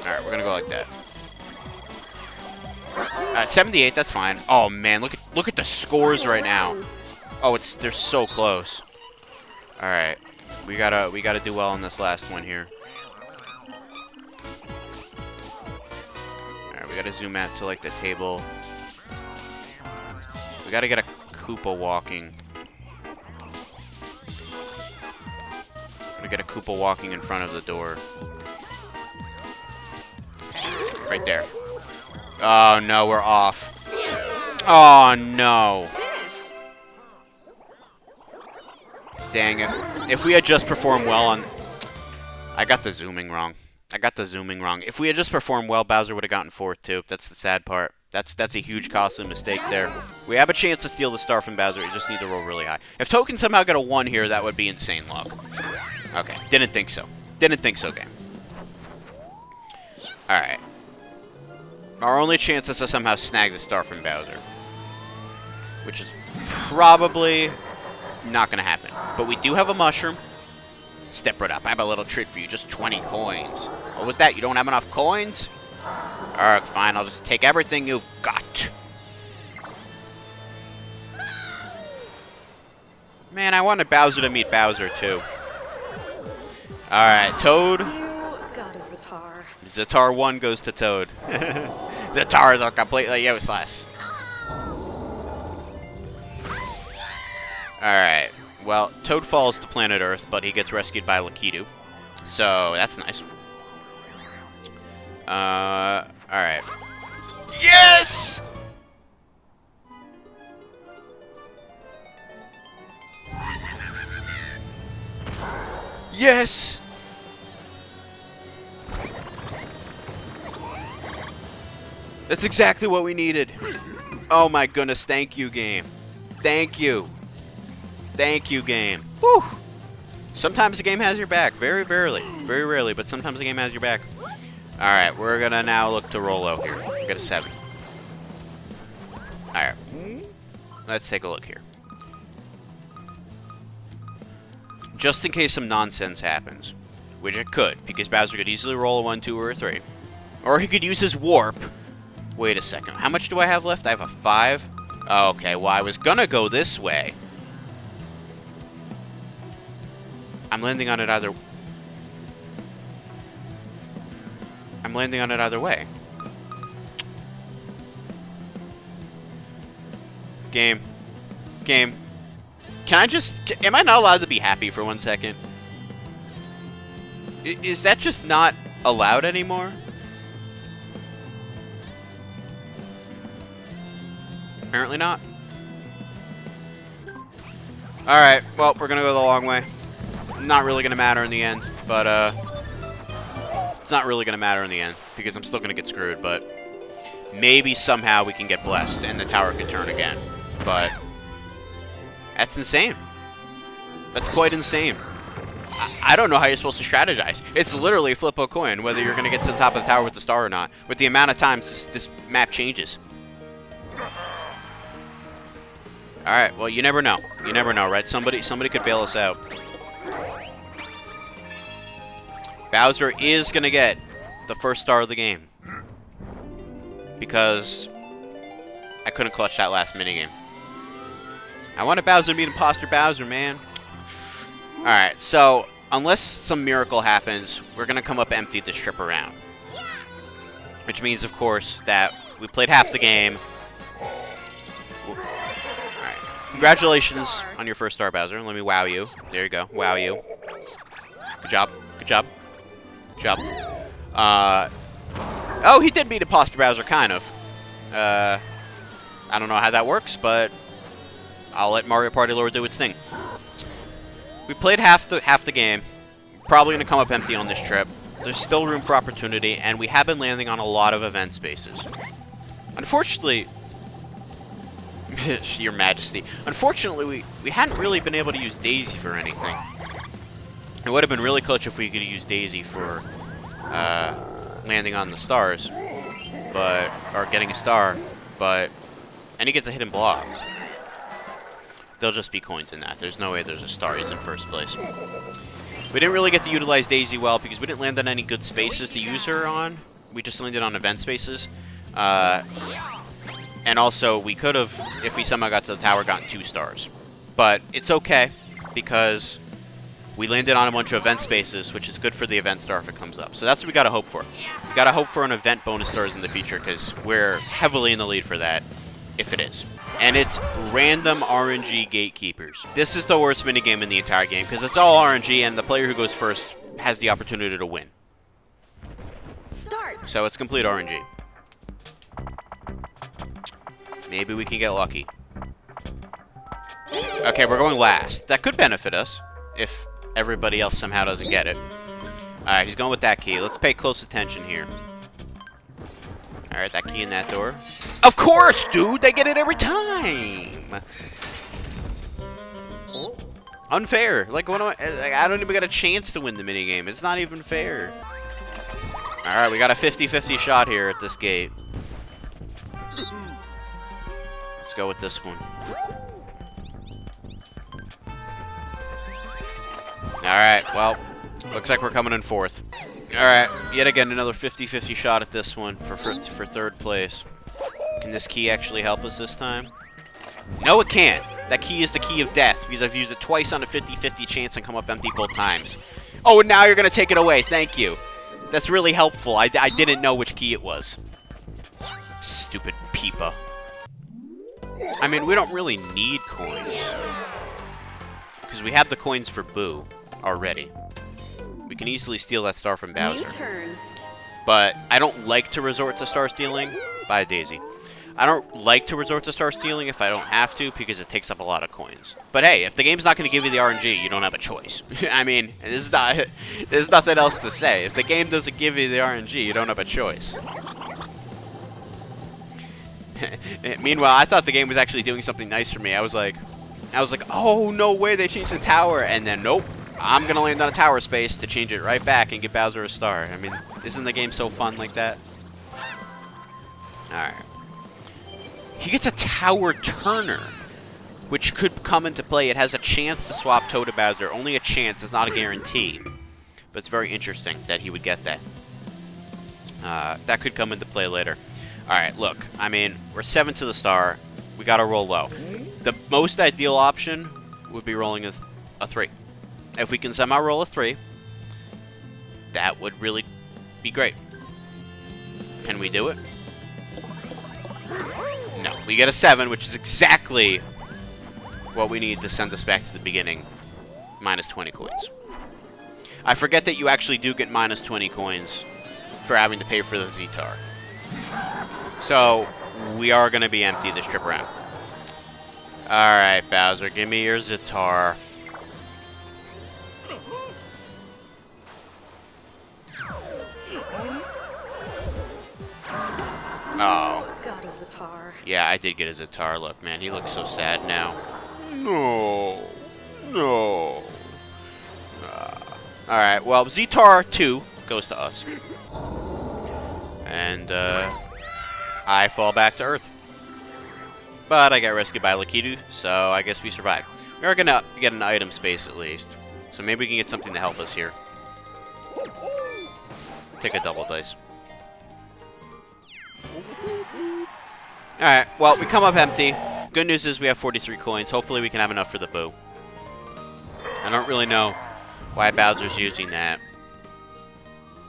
Alright, we're gonna go like that. 78, that's fine. Oh man, look at the scores right now. Oh, they're so close. Alright. We gotta do well on this last one here. Alright, we gotta zoom out to like the table. We gotta get a Koopa walking. Gotta get a Koopa walking in front of the door. Right there. Oh no, we're off. Oh no. Dang it. If we had just performed well on... I got the zooming wrong. If we had just performed well, Bowser would have gotten 4th too. That's the sad part. That's a huge costly mistake there. We have a chance to steal the star from Bowser. We just need to roll really high. If Toad can somehow get a 1 here, that would be insane luck. Okay, didn't think so. Game. Alright. Our only chance is to somehow snag the star from Bowser. Which is probably not going to happen. But we do have a mushroom. Step right up. I have a little treat for you. Just 20 coins. What was that? You don't have enough coins? Alright, fine. I'll just take everything you've got. Man, I wanted Bowser to meet Bowser, too. Alright, Toad. You got a Zatar. Zatar 1 goes to Toad. Zatars are completely useless. Alright. Well, Toad falls to planet Earth, but he gets rescued by Lakitu. So, that's nice. Alright. Yes! Yes! That's exactly what we needed. Oh my goodness, thank you, game. Thank you. Thank you, game. Whew. Sometimes the game has your back. Very rarely, but sometimes the game has your back. Alright, we're gonna now look to roll out here. We got a 7. Alright. Let's take a look here. Just in case some nonsense happens. which it could, because Bowser could easily roll a 1, 2, or a 3. Or he could use his warp. Wait a second. How much do I have left? I have a 5. Okay, well, I was gonna go this way. I'm landing on it either... I'm landing on it either way. Game. Game. Can I just... Am I not allowed to be happy for 1 second? Is that just not allowed anymore? Apparently not. Alright, well, we're gonna go the long way. Not really gonna matter in the end, but, it's not really gonna matter in the end, because I'm still gonna get screwed, but maybe somehow we can get blessed, and the tower can turn again. But that's insane. That's quite insane. I don't know how you're supposed to strategize. It's literally flip a coin, whether you're gonna get to the top of the tower with the star or not. With the amount of times this map changes. Alright, well, you never know. You never know, right? Somebody could bail us out. Bowser is going to get the first star of the game. Because I couldn't clutch that last minigame. I wanted Bowser to be Imposter Bowser, man. Alright, so unless some miracle happens, we're going to come up empty this trip around. Which means, of course, that we played half the game. Congratulations on your first star, Bowser. Let me wow you. There you go. Wow you. Good job. Good job. Good job. Oh, he did beat Imposter Bowser, kind of. I don't know how that works, but I'll let Mario Party Lore do its thing. We played half the game. Probably going to come up empty on this trip. There's still room for opportunity, and we have been landing on a lot of event spaces. Unfortunately... Your Majesty. Unfortunately, we hadn't really been able to use Daisy for anything. It would have been really clutch if we could use Daisy for landing on the stars, or getting a star. And he gets a hidden block. There'll just be coins in that. There's no way there's a star. He's in first place. We didn't really get to utilize Daisy well because we didn't land on any good spaces to use her on. We just landed on event spaces. And also, we could have, if we somehow got to the tower, gotten 2 stars. But it's okay, because we landed on a bunch of event spaces, which is good for the event star if it comes up. So that's what we gotta hope for. We gotta hope for an event bonus stars in the future, because we're heavily in the lead for that, if it is. And it's random RNG gatekeepers. This is the worst minigame in the entire game, because it's all RNG, and the player who goes first has the opportunity to win. Start. So it's complete RNG. Maybe we can get lucky. Okay, we're going last. That could benefit us if everybody else somehow doesn't get it. Alright, he's going with that key. Let's pay close attention here. Alright, that key in that door. Of course, dude! They get it every time! Unfair. Like, I don't even got a chance to win the minigame. It's not even fair. Alright, we got a 50-50 shot here at this gate. Let's go with this one. Alright, well, looks like we're coming in fourth. Alright, yet again, another 50-50 shot at this one for third place. Can this key actually help us this time? No, it can't. That key is the key of death, because I've used it twice on a 50-50 chance and come up empty both times. Oh, and now you're going to take it away. Thank you. That's really helpful. I didn't know which key it was. Stupid Peepa. I mean, we don't really need coins. Because we have the coins for Boo already. We can easily steal that star from Bowser. New turn. But I don't like to resort to star stealing. Bye, Daisy. I don't like to resort to star stealing if I don't have to, because it takes up a lot of coins. But hey, if the game's not going to give you the RNG, you don't have a choice. I mean, there's nothing else to say. If the game doesn't give you the RNG, you don't have a choice. Meanwhile, I thought the game was actually doing something nice for me. I was like, oh, no way, they changed the tower. And then, nope, I'm going to land on a tower space to change it right back and give Bowser a star. I mean, isn't the game so fun like that? Alright. He gets a tower turner, which could come into play. It has a chance to swap Toad to Bowser. Only a chance. It's not a guarantee. but it's very interesting that he would get that. That could come into play later. Alright, look. I mean, we're 7 to the star. We gotta roll low. The most ideal option would be rolling a 3. If we can somehow roll a 3, that would really be great. Can we do it? No. We get a 7, which is exactly what we need to send us back to the beginning. Minus 20 coins. I forget that you actually do get minus 20 coins for having to pay for the Z-Tar. So, we are going to be empty this trip around. Alright, Bowser, give me your Z-Tar. Oh. Got a Zatar. Yeah, I did get a Z-Tar. Look, man, he looks so sad now. No. No. Alright, well, Z-Tar 2 goes to us. And, I fall back to Earth. But I got rescued by Lakitu, so I guess we survived. We are gonna get an item space at least. So maybe we can get something to help us here. Take a double dice. Alright, well, we come up empty. Good news is we have 43 coins. Hopefully we can have enough for the boo. I don't really know why Bowser's using that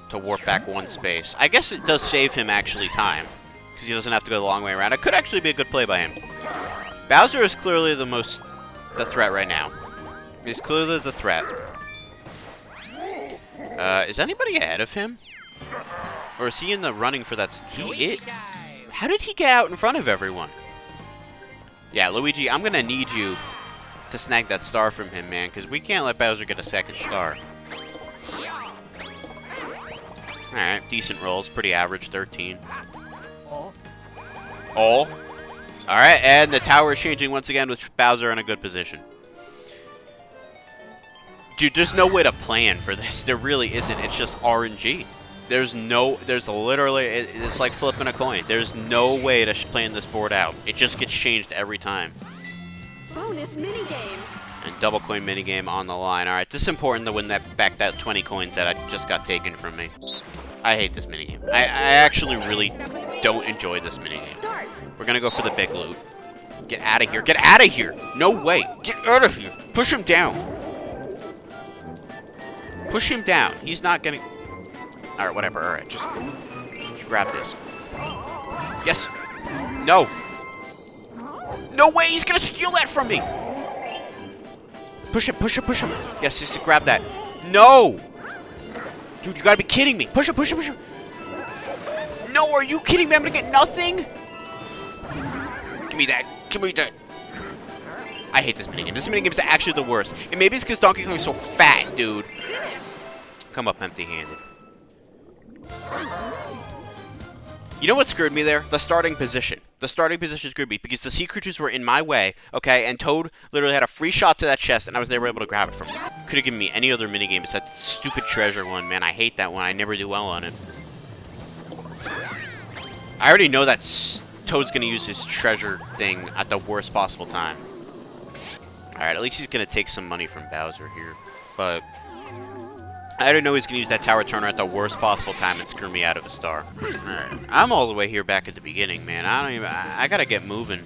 to warp back one space. I guess it does save him actually time, because he doesn't have to go the long way around. It could actually be a good play by him. Bowser is clearly the threat right now. He's clearly the threat. Is anybody ahead of him? Or is he in the running for that? How did he get out in front of everyone? Yeah, Luigi, I'm going to need you to snag that star from him, man, because we can't let Bowser get a second star. Alright, decent rolls. Pretty average, 13. All. Alright, and the tower is changing once again with Bowser in a good position. Dude, there's no way to plan for this. There really isn't. It's just RNG. It's like flipping a coin. There's no way to plan this board out. It just gets changed every time. Bonus minigame. And double coin minigame on the line. Alright, this is important to win back that 20 coins that I just got taken from me. I hate this minigame. I actually really don't enjoy this minigame. Start. We're gonna go for the big loot. Get out of here. Get out of here! No way! Get out of here! Push him down! Push him down. He's not gonna... Alright, whatever. Alright, just grab this. Yes! No! No way! He's gonna steal that from me! Push him, push him, push him! Yes, just grab that. No! Dude, you gotta be kidding me! Push him, push him, push him! No, are you kidding me? I'm gonna get nothing? Give me that. Give me that. I hate this minigame. This minigame is actually the worst. And maybe it's because Donkey Kong is so fat, dude. Come up empty-handed. You know what screwed me there? The starting position. The starting position screwed me because the sea creatures were in my way, okay, and Toad literally had a free shot to that chest, and I was never able to grab it from him. Could have given me any other minigame besides that stupid treasure one, man. I hate that one. I never do well on it. I already know that Toad's going to use his treasure thing at the worst possible time. Alright, at least he's going to take some money from Bowser here, but... I already know he's going to use that tower turner at the worst possible time and screw me out of a star. Alright. I'm all the way here back at the beginning, man. I gotta get moving.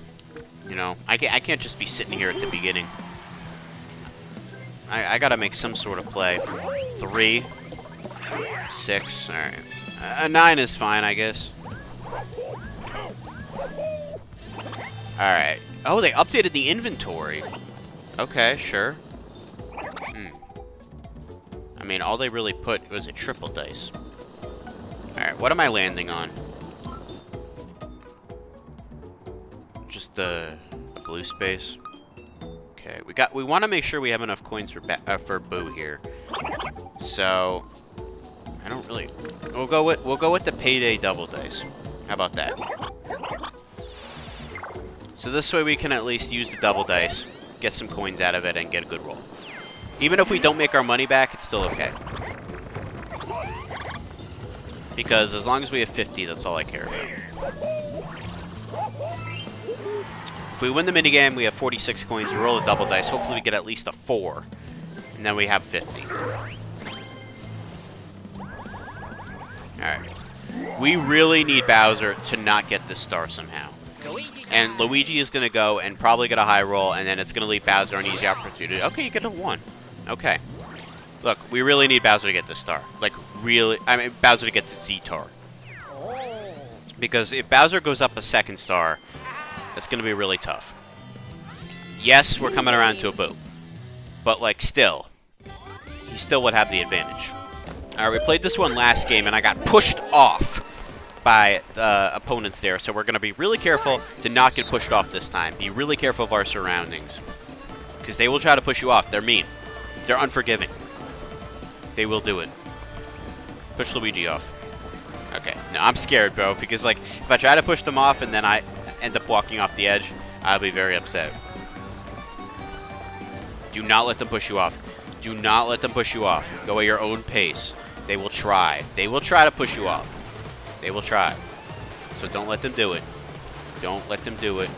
You know, I can't just be sitting here at the beginning. I gotta make some sort of play. 3. 6. Alright. A 9 is fine, I guess. Alright. Oh, they updated the inventory. Okay, sure. I mean, all they really put was a triple dice. Alright, what am I landing on? Just a blue space. Okay, we want to make sure we have enough coins for Boo here. So, I don't really... We'll go with the payday double dice. How about that? So this way we can at least use the double dice, get some coins out of it, and get a good roll. Even if we don't make our money back, it's still okay. Because as long as we have 50, that's all I care about. If we win the minigame, we have 46 coins. We roll a double dice. Hopefully we get at least a 4. And then we have 50. Alright. We really need Bowser to not get this star somehow. And Luigi is going to go and probably get a high roll, and then it's going to leave Bowser an easy opportunity. Okay, you get a 1. Okay. Look, we really need Bowser to get this star. Like, really. I mean, Bowser to get the Z-tar. Because if Bowser goes up a second star, it's going to be really tough. Yes, we're coming around to a Boo. But, like, still. He still would have the advantage. Alright, we played this one last game, and I got pushed off by the opponents there. So we're going to be really careful to not get pushed off this time. Be really careful of our surroundings. Because they will try to push you off. They're mean. They're unforgiving. They will do it. Push Luigi off. Okay. No, I'm scared, bro. Because, like, if I try to push them off and then I end up walking off the edge, I'll be very upset. Do not let them push you off. Do not let them push you off. Go at your own pace. They will try. They will try to push you off. They will try. So don't let them do it. Don't let them do it.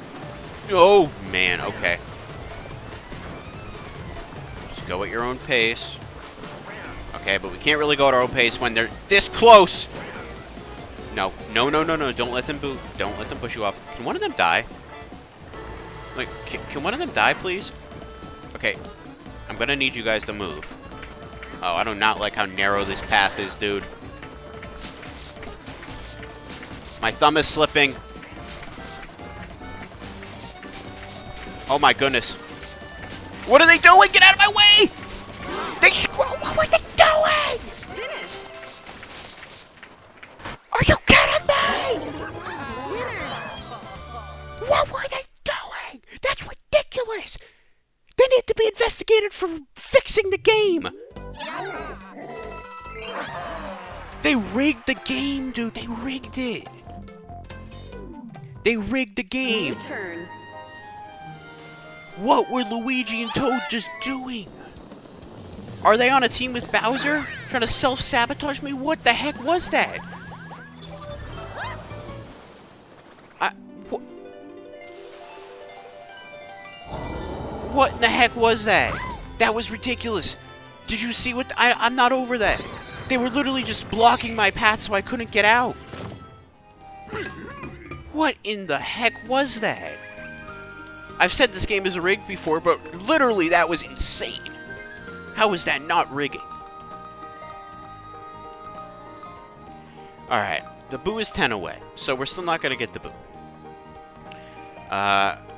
Oh, man. Okay. Just go at your own pace. Okay, but we can't really go at our own pace when they're this close. No. No, no, no, no. Don't let them boot. Don't let them push you off. Can one of them die? Like, can one of them die, please? Okay. I'm gonna need you guys to move. Oh, I do not like how narrow this path is, dude. My thumb is slipping. Oh my goodness. What are they doing? Get out of my way! They screw. What were they doing? Finish. Are you kidding me? What were they doing? That's ridiculous. They need to be investigated for fixing the game. They rigged the game, dude. They rigged it. They rigged the game. Your turn. What were Luigi and Toad just doing? Are they on a team with Bowser? Trying to self-sabotage me? What the heck was that? What in the heck was that? That was ridiculous. Did you see what? I'm not over that. They were literally just blocking my path so I couldn't get out. What in the heck was that? I've said this game is rigged before, but literally that was insane. How is that not rigging? Alright, the Boo is 10 away, so we're still not going to get the Boo.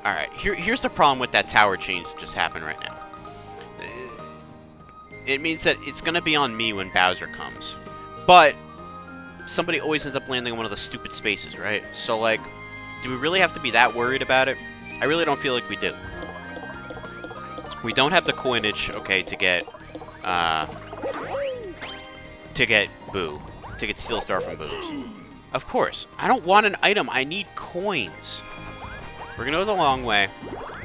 Alright, here's the problem with that tower change that just happened right now. It means that it's going to be on me when Bowser comes. But somebody always ends up landing in one of the stupid spaces, right? So, like, do we really have to be that worried about it? I really don't feel like we do. We don't have the coinage, okay, to get Boo. To get Steel Star from Boos. Of course. I don't want an item. I need coins. We're going to go the long way.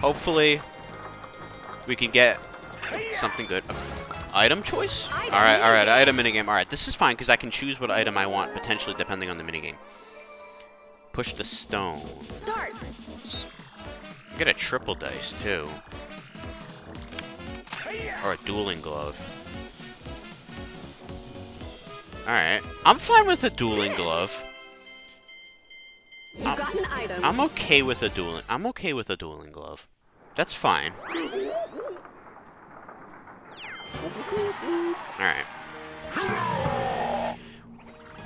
Hopefully, we can get something good. Item choice? Alright, item minigame. Alright, this is fine because I can choose what item I want, potentially, depending on the minigame. Push the stone. Start. Get a triple dice, too. Or a dueling glove. Alright. I'm fine with a dueling glove. You got an item. I'm okay with a dueling glove. That's fine. Alright.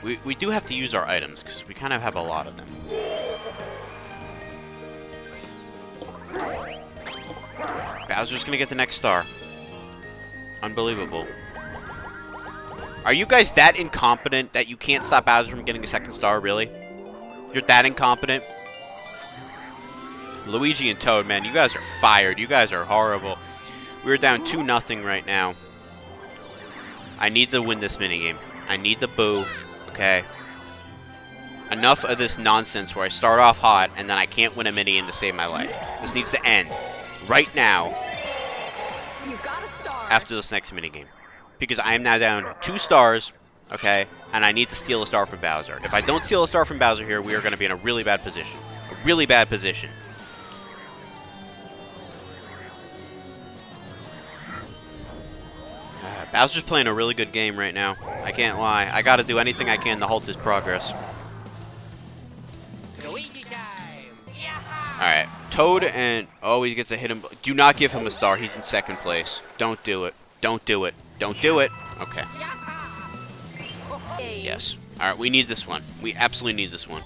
We do have to use our items, because we kind of have a lot of them. Bowser's gonna get the next star. Unbelievable. Are you guys that incompetent that you can't stop Bowser from getting a second star, really? You're that incompetent? Luigi and Toad, man, you guys are fired. You guys are horrible. We're down 2-0 right now. I need to win this minigame. I need the Boo, okay? Enough of this nonsense where I start off hot and then I can't win a minigame to save my life. This needs to end right now You got a star. after this next minigame. Because I am now down 2 stars, okay? And I need to steal a star from Bowser. If I don't steal a star from Bowser here, we are going to be in a really bad position. A really bad position. Bowser's playing a really good game right now. I can't lie. I gotta do anything I can to halt his progress. Alright. Toad and... Oh, he gets a hit him. Do not give him a star. He's in second place. Don't do it. Don't do it. Don't do it. Okay. Yes. Alright, we need this one. We absolutely need this one.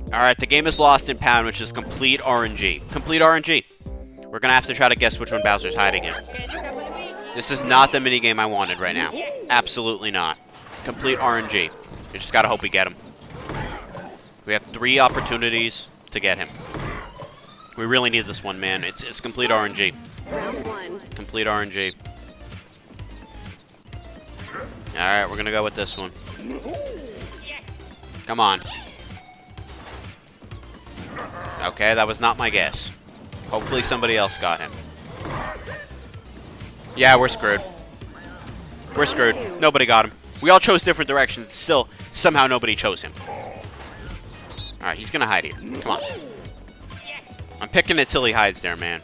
Alright, the game is lost in Pound, which is complete RNG. Complete RNG. We're gonna have to try to guess which one Bowser's hiding in. This is not the minigame I wanted right now. Absolutely not. Complete RNG. We just gotta hope we get him. We have 3 opportunities to get him. We really need this one, man. It's complete RNG. Round 1. Complete RNG. Alright, we're gonna go with this one. Come on. Okay, that was not my guess. Hopefully somebody else got him. Yeah, we're screwed. We're screwed. Nobody got him. We all chose different directions. Still, somehow nobody chose him. Alright, he's gonna hide here. Come on. I'm picking it till he hides there, man.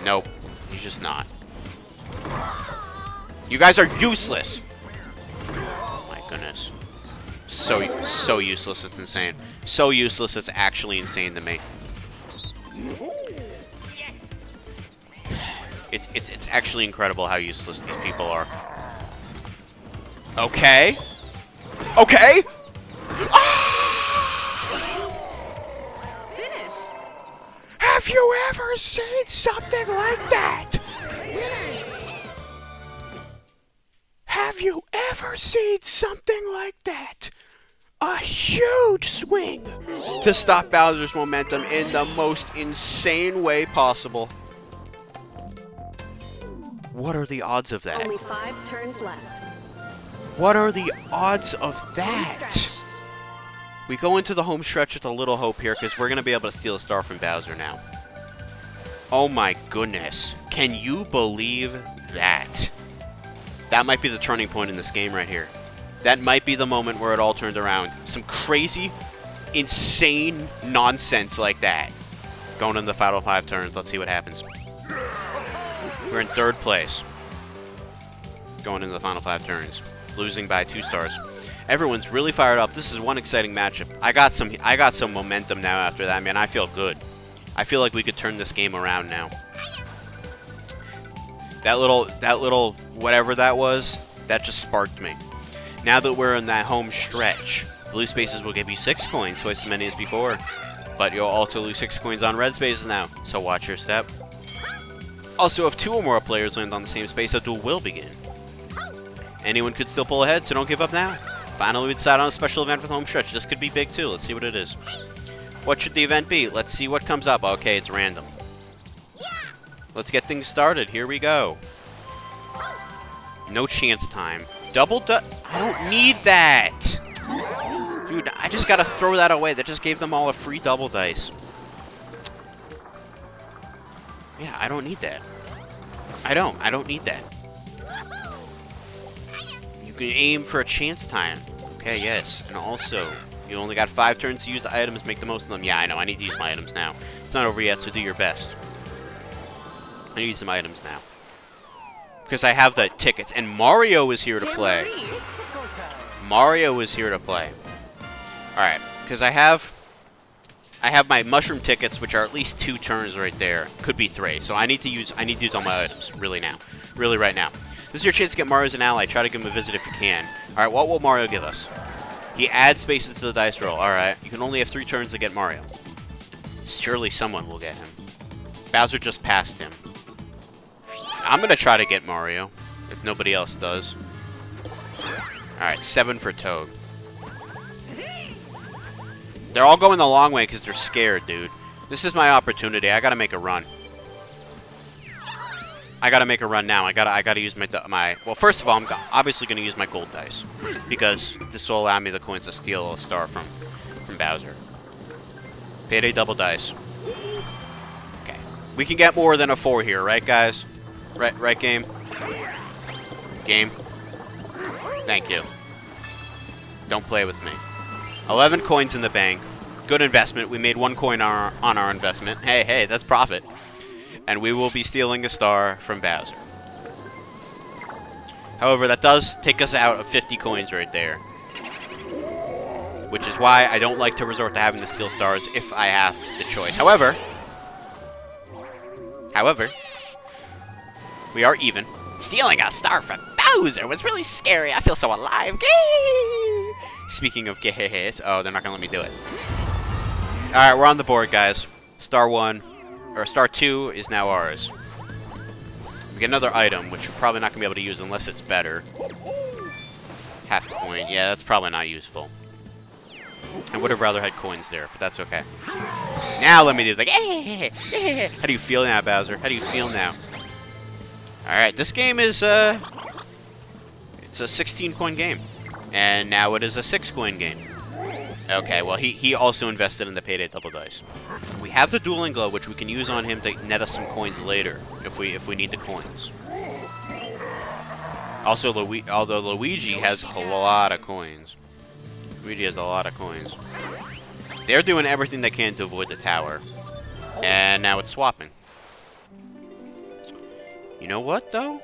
Nope. He's just not. You guys are useless. Oh my goodness. So useless, it's insane. So useless, it's actually insane to me. It's actually incredible how useless these people are. Okay. Okay. Finish. Have you ever seen something like that? Have you ever seen something like that? A huge swing to stop Bowser's momentum in the most insane way possible. What are the odds of that? Only 5 turns left. What are the odds of Home that? stretch. We go into the home stretch with a little hope here because we're going to be able to steal a star from Bowser now. Oh my goodness. Can you believe that? That might be the turning point in this game right here. That might be the moment where it all turned around. Some crazy, insane nonsense like that. Going in the final 5 turns. Let's see what happens. We're in 3rd place. Going into the final 5 turns. Losing by 2 stars. Everyone's really fired up. This is one exciting matchup. I got some momentum now after that, man. I feel good. I feel like we could turn this game around now. That little whatever that was, that just sparked me. Now that we're in that home stretch, blue spaces will give you 6 coins, twice as many as before. But you'll also lose 6 coins on red spaces now, so watch your step. Also, if 2 or more players land on the same space, a duel will begin. Anyone could still pull ahead, so don't give up now. Finally, we decided on a special event for the home stretch. This could be big too. Let's see what it is. What should the event be? Let's see what comes up. Okay, it's random. Let's get things started. Here we go. No chance time. I don't need that! Dude, I just gotta throw that away. That just gave them all a free double dice. Yeah, I don't need that. I don't need that. You can aim for a chance time. Okay, yes. And also, you only got 5 turns to use the items. Make the most of them. Yeah, I know. I need to use my items now. It's not over yet, so do your best. I need some items now. Because I have the tickets. And Mario is here to play. Mario is here to play. Alright. Because I have my mushroom tickets, which are at least 2 turns right there. Could be 3. So I need to use all my items. Really now. Really right now. This is your chance to get Mario as an ally. Try to give him a visit if you can. Alright, what will Mario give us? He adds spaces to the dice roll. Alright. You can only have 3 turns to get Mario. Surely someone will get him. Bowser just passed him. I'm going to try to get Mario, if nobody else does. Alright, 7 for Toad. They're all going the long way because they're scared, dude. This is my opportunity. I got to make a run. I got to make a run now. I got to use my... Well, first of all, I'm obviously going to use my gold dice. Because this will allow me the coins to steal a star from Bowser. Payday double dice. Okay. We can get more than a 4 here, right, guys? Right, game? Game? Thank you. Don't play with me. 11 coins in the bank. Good investment. We made 1 coin on our investment. Hey, that's profit. And we will be stealing a star from Bowser. However, that does take us out of 50 coins right there. Which is why I don't like to resort to having to steal stars if I have the choice. However, we are even. Stealing a star from Bowser was really scary. I feel so alive. Gay! Speaking of gays, oh, they're not gonna let me do it. All right, we're on the board, guys. Star 1, or Star 2 is now ours. We get another item, which we're probably not gonna be able to use unless it's better. Half coin, yeah, that's probably not useful. I would have rather had coins there, but that's okay. Now let me do the How do you feel now, Bowser? How do you feel now? Alright, this game is, it's a 16-coin game. And now it is a 6-coin game. Okay, well, he also invested in the Payday Double Dice. We have the Dueling Glow, which we can use on him to net us some coins later, if we need the coins. Also, although Luigi has a lot of coins. Luigi has a lot of coins. They're doing everything they can to avoid the tower. And now it's swapping. You know what, though?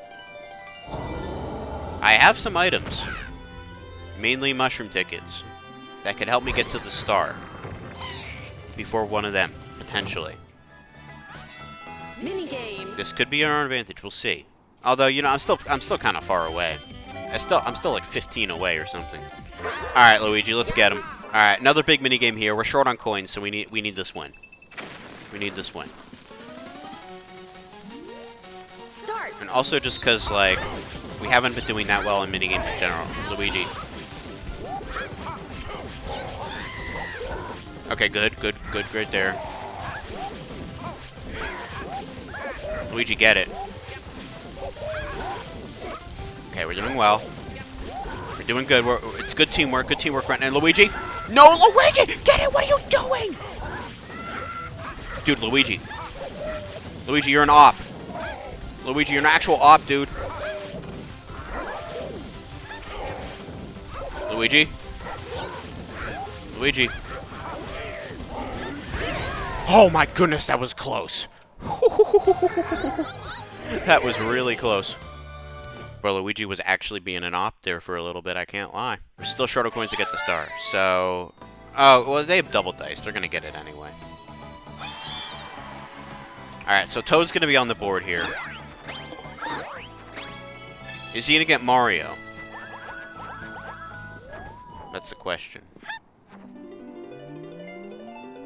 I have some items. Mainly mushroom tickets. That could help me get to the star. Before one of them, potentially. Minigame. This could be our advantage, we'll see. Although, you know, I'm still kind of far away. I'm still like 15 away or something. Alright, Luigi, let's get him. Alright, another big minigame here. We're short on coins, so we need this win. We need this win. Start. And also just because, like, we haven't been doing that well in minigames in general. Luigi. Okay, good right there. Luigi, get it. Okay, we're doing well. We're doing good. It's good teamwork right now. Luigi? No, Luigi! Get it! What are you doing? Dude, Luigi. Luigi, you're an op. Luigi, you're an actual op, dude. Luigi? Luigi. Oh my goodness, that was close. That was really close. Bro, Luigi was actually being an op there for a little bit, I can't lie. We're still short of coins to get the star, so... Oh, well, they have double dice. They're gonna get it anyway. Alright, so Toad's gonna be on the board here. Is he gonna get Mario? That's the question.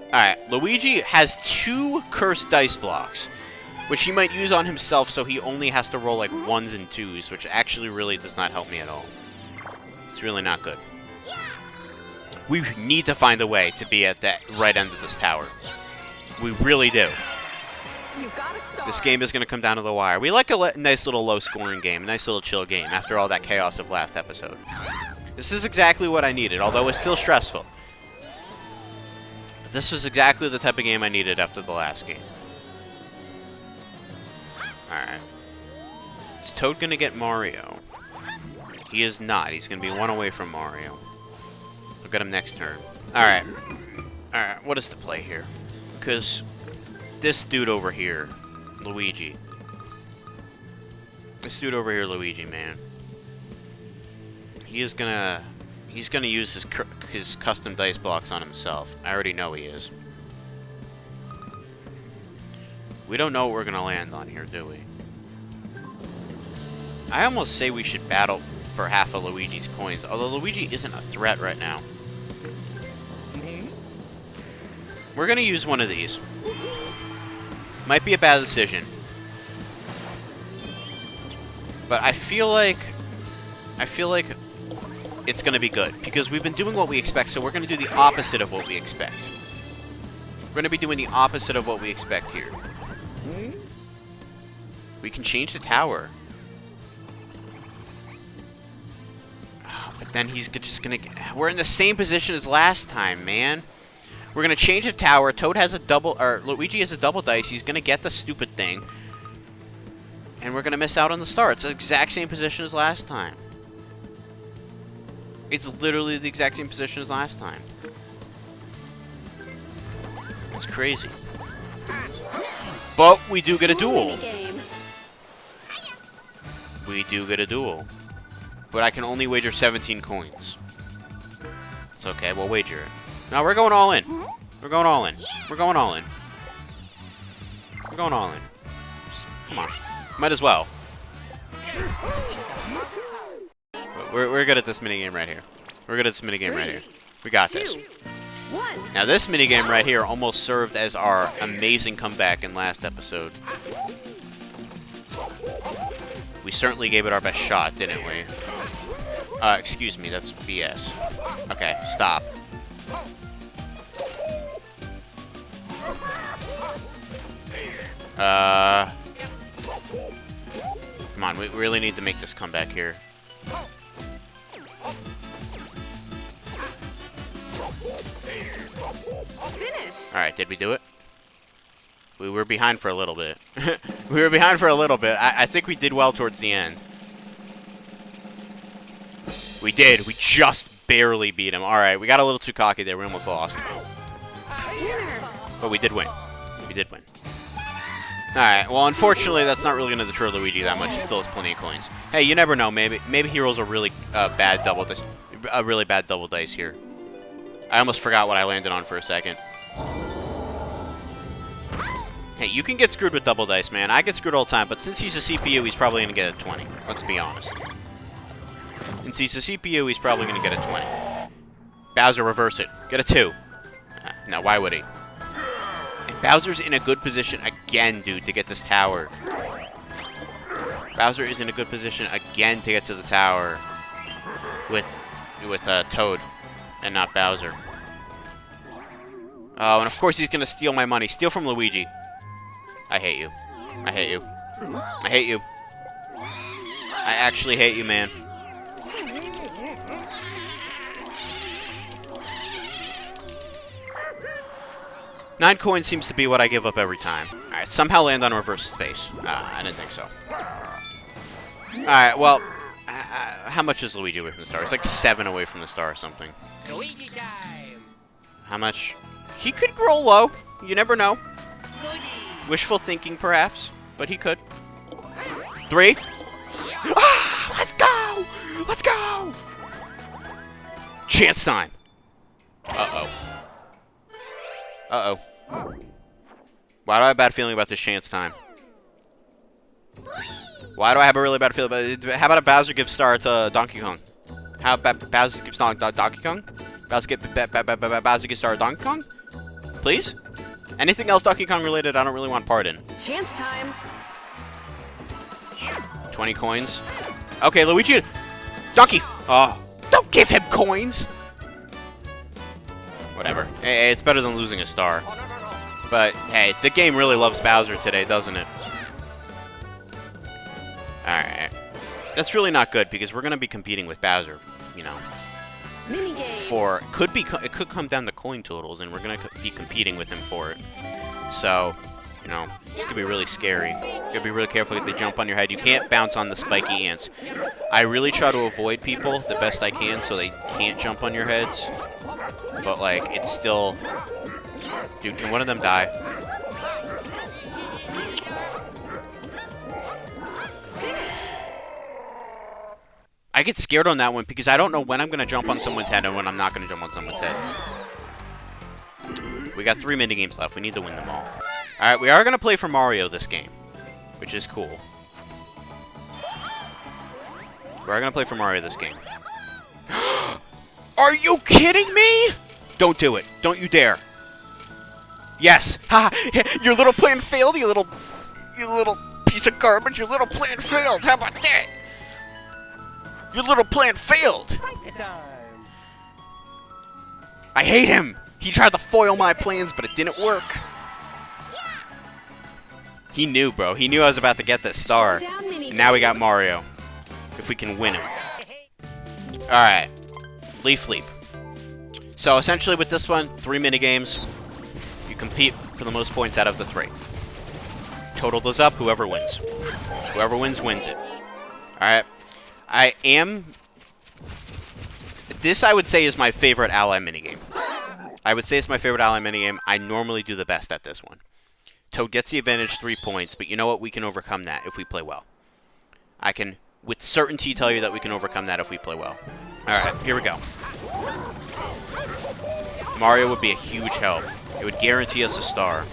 Alright, Luigi has 2 cursed dice blocks, which he might use on himself, so he only has to roll like 1s and 2s, which actually really does not help me at all. It's really not good. We need to find a way to be at that right end of this tower. We really do. You got a star. This game is going to come down to the wire. We like a nice little low-scoring game, a nice little chill game, after all that chaos of last episode. This is exactly what I needed, although it feels stressful. But this was exactly the type of game I needed after the last game. Alright. Is Toad going to get Mario? He is not. He's going to be 1 away from Mario. We'll get him next turn. Alright. Alright, what is the play here? Because this dude over here, Luigi. This dude over here, Luigi, man. He's gonna use his custom dice blocks on himself. I already know he is. We don't know what we're gonna land on here, do we? I almost say we should battle for half of Luigi's coins, although Luigi isn't a threat right now. We're gonna use one of these. Might be a bad decision. But I feel like it's going to be good, because we've been doing what we expect, so we're going to do the opposite of what we expect. We're going to be doing the opposite of what we expect here. We can change the tower. Oh, but then he's just going to... We're in the same position as last time, man. We're going to change the tower. Toad has a double... Or Luigi has a double dice. He's going to get the stupid thing. And we're going to miss out on the star. It's the exact same position as last time. It's literally the exact same position as last time. It's crazy. But we do get a duel. Minigame. We do get a duel. but I can only wager 17 coins. It's okay, we'll wager it. No, we're going all in. We're going all in. We're going all in. We're going all in. Just, come on. Might as well. We're good at this minigame right here. We're good at this minigame right here. We got this. Now this minigame right here almost served as our amazing comeback in last episode. We certainly gave it our best shot, didn't we? Excuse me, that's BS. Okay, stop. Come on, we really need to make this comeback here. Alright, did we do it? We were behind for a little bit. We were behind for a little bit. I think we did well towards the end. We did. We just barely beat him. Alright, we got a little too cocky there. We almost lost. But we did win. We did win. Alright, well, unfortunately, that's not really going to deter Luigi that much. He still has plenty of coins. Hey, you never know. Maybe he rolls a really bad double dice here. I almost forgot what I landed on for a second. Hey, you can get screwed with double dice, man. I get screwed all the time, but since he's a CPU, he's probably going to get a 20. Let's be honest. Since he's a CPU, he's probably going to get a 20. Bowser, reverse it. Get a 2. No, why would he? And Bowser's in a good position again, dude, to get this tower. Bowser is in a good position again to get to the tower with Toad and not Bowser. Oh, and of course he's going to steal my money. Steal from Luigi. I hate you. I hate you. I hate you. I actually hate you, man. Nine coins seems to be what I give up every time. Alright, somehow land on reverse space. I didn't think so. Alright, well, how much is Luigi away from the star? It's like 7 away from the star or something. Luigi time. How much? He could roll low. You never know. Wishful thinking, perhaps, but he could. 3. Ah, let's go! Let's go! Chance time. Uh-oh. Uh-oh. Why do I have a bad feeling about this chance time? Why do I have a really bad feeling about it? How about a Bowser gives star to Donkey Kong? How about Bowser gives star to Donkey Kong? Bowser gives star to Donkey Kong? Please? Anything else Donkey Kong related, I don't really want part in. Chance time. 20 coins. Okay, Luigi. Donkey. Oh, don't give him coins. Whatever. Hey, it's better than losing a star. But, hey, the game really loves Bowser today, doesn't it? Alright. That's really not good, because we're going to be competing with Bowser, you know. For it could come down to coin totals, and we're gonna be competing with him for it. So, you know, it's gonna be really scary. You gotta be really careful if they jump on your head. You can't bounce on the spiky ants. I really try to avoid people the best I can, so they can't jump on your heads. But like, it's still, dude. Can one of them die? I get scared on that one because I don't know when I'm going to jump on someone's head and when I'm not going to jump on someone's head. We got 3 minigames left. We need to win them all. Alright, we are going to play for Mario this game, which is cool. We are going to play for Mario this game. Are you kidding me? Don't do it. Don't you dare. Yes. Ha! Your little plan failed, you little piece of garbage. Your little plan failed. How about that? Your little plan failed! I hate him! He tried to foil my plans, but it didn't work. He knew, bro. He knew I was about to get this star. And now we got Mario. If we can win him. Alright. Leaf Leap. So, essentially with this one, 3 minigames. You compete for the most points out of the 3. Total those up, whoever wins. Whoever wins, wins it. Alright. This, I would say, is my favorite ally minigame. I would say it's my favorite ally minigame. I normally do the best at this one. Toad gets the advantage 3 points, but you know what? We can overcome that if we play well. I can with certainty tell you that we can overcome that if we play well. Alright, here we go. Mario would be a huge help. It would guarantee us a star.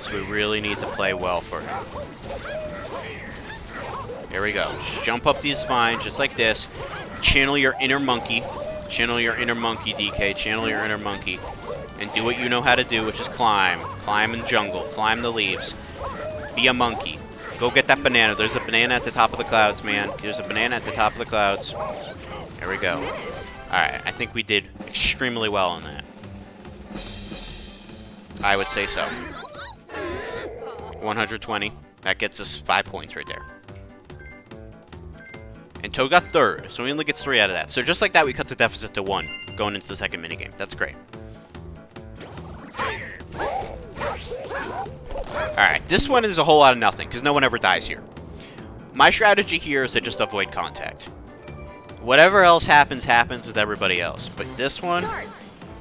So we really need to play well for him. Here we go. Just jump up these vines just like this. Channel your inner monkey. Channel your inner monkey, DK. Channel your inner monkey. And do what you know how to do, which is climb. Climb in the jungle. Climb the leaves. Be a monkey. Go get that banana. There's a banana at the top of the clouds, man. There's a banana at the top of the clouds. There we go. Alright, I think we did extremely well on that. I would say so. 120. That gets us 5 points right there. And Toad got 3rd, so he only gets 3 out of that. So just like that, we cut the deficit to 1 going into the second minigame. That's great. Alright, this one is a whole lot of nothing, because no one ever dies here. My strategy here is to just avoid contact. Whatever else happens, happens with everybody else. But this one,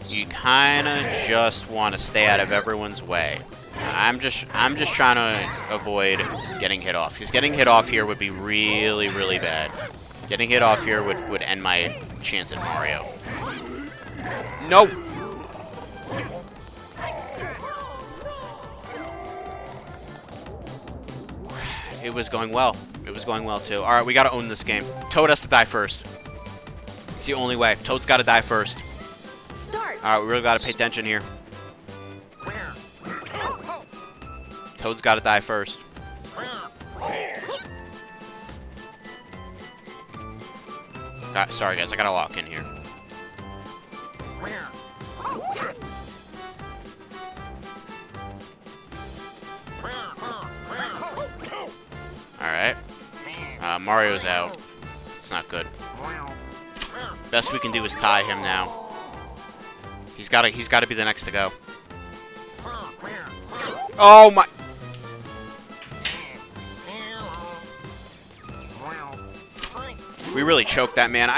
you kind of just want to stay out of everyone's way. I'm just trying to avoid getting hit off, because getting hit off here would be really, really bad. Getting hit off here would end my chance at Mario. No! It was going well. It was going well, too. Alright, we gotta own this game. Toad has to die first. It's the only way. Toad's gotta die first. Start. Alright, we really gotta pay attention here. Toad's gotta die first. Sorry, guys. I gotta lock in here. Alright. Mario's out. It's not good. Best we can do is tie him now. He's gotta be the next to go. Oh my! We really choked that man.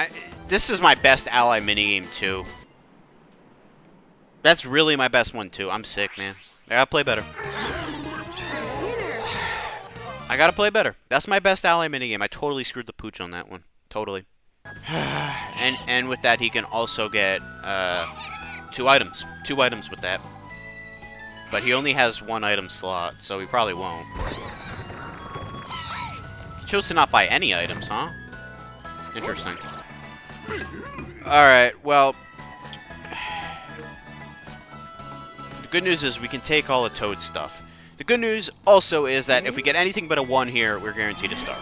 This is my best ally minigame too. That's really my best one too. I'm sick, man. I gotta play better. I gotta play better. That's my best ally minigame. I totally screwed the pooch on that one. Totally. and with that, he can also get 2 items. 2 items with that. But he only has 1 item slot, so he probably won't. He chose to not buy any items, huh? Interesting. Alright, well... The good news is we can take all of Toad's stuff. The good news also is that if we get anything but a 1 here, we're guaranteed a star.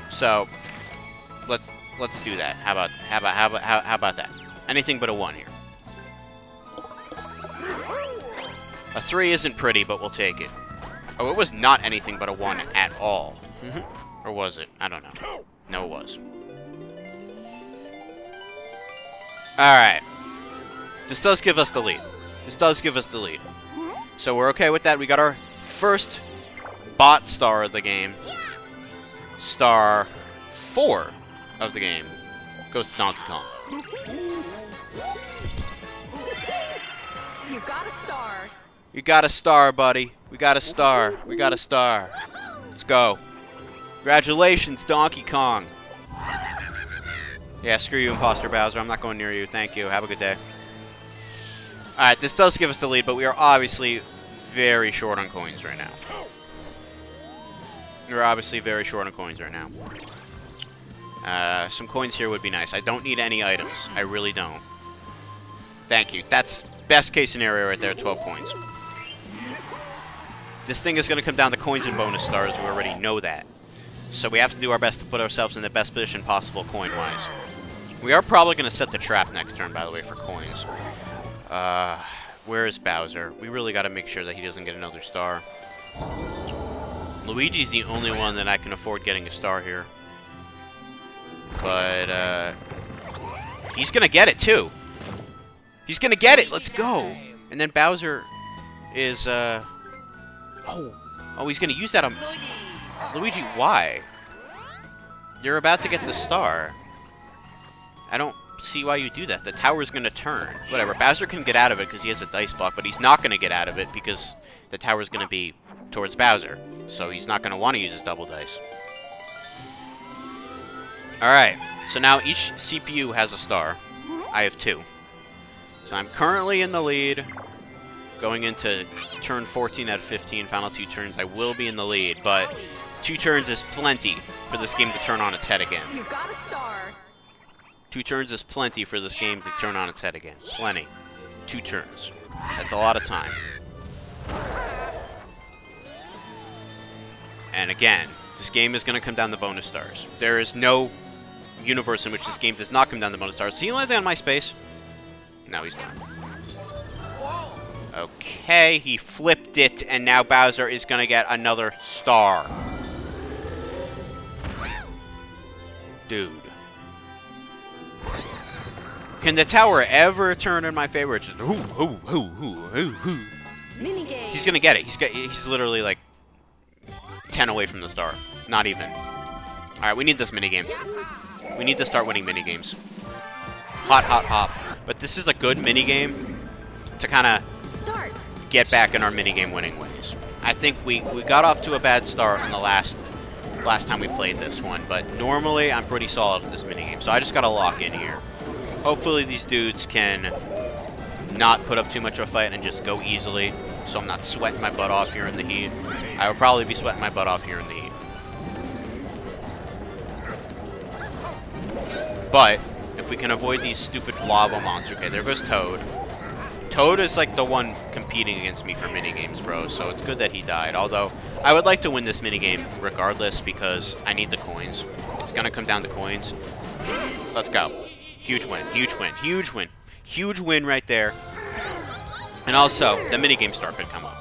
So, let's do that. How about that? Anything but a 1 here. A 3 isn't pretty, but we'll take it. Oh, it was not anything but a 1 at all. Or was it? I don't know. No, it was. Alright. This does give us the lead. This does give us the lead. So we're okay with that. We got our first bot star of the game. Star 4 of the game goes to Donkey Kong. You got a star. You got a star, buddy. We got a star. We got a star. Let's go. Congratulations, Donkey Kong. Yeah, screw you, Imposter Bowser. I'm not going near you. Thank you. Have a good day. Alright, this does give us the lead, but we are obviously very short on coins right now. We're obviously very short on coins right now. Some coins here would be nice. I don't need any items. I really don't. Thank you. That's best case scenario right there, 12 coins. This thing is going to come down to coins and bonus stars. We already know that. So we have to do our best to put ourselves in the best position possible coin-wise. We are probably going to set the trap next turn, by the way, for coins. Where is Bowser? We really got to make sure that he doesn't get another star. Luigi's the only one that I can afford getting a star here. But, he's going to get it, too. He's going to get it! Let's go! And then Bowser is, Oh, he's going to use that on... Luigi, why? You're about to get the star. I don't see why you do that. The tower's going to turn. Whatever, Bowser can get out of it because he has a dice block, but he's not going to get out of it because the tower's going to be towards Bowser. So he's not going to want to use his double dice. Alright, so now each CPU has a star. I have 2. So I'm currently in the lead. Going into turn 14 out of 15, final 2 turns, I will be in the lead, but 2 turns is plenty for this game to turn on its head again. You got a star. 2 turns is plenty for this game to turn on its head again. Plenty. 2 turns. That's a lot of time. And again, this game is going to come down to bonus stars. There is no universe in which this game does not come down to bonus stars. Is he landing on my space? No, he's not. Okay, he flipped it, and now Bowser is going to get another star. Dude. Can the tower ever turn in my favor? It's just, Minigames. He's going to get it. He's literally like 10 away from the star. Not even. Alright, we need this minigame. We need to start winning minigames. Hot, hot, hop. But this is a good minigame to kind of get back in our minigame winning ways. I think we got off to a bad start on the last time we played this one, but normally I'm pretty solid at this minigame, so I just gotta lock in here. Hopefully these dudes can not put up too much of a fight and just go easily, so I'm not sweating my butt off here in the heat. I will probably be sweating my butt off here in the heat. But if we can avoid these stupid lava monsters, okay, there goes Toad. Toad is like the one competing against me for minigames, bro, so it's good that he died. Although, I would like to win this minigame regardless because I need the coins. It's going to come down to coins. Let's go. Huge win, huge win, huge win. Huge win right there. And also, the minigame star could come up.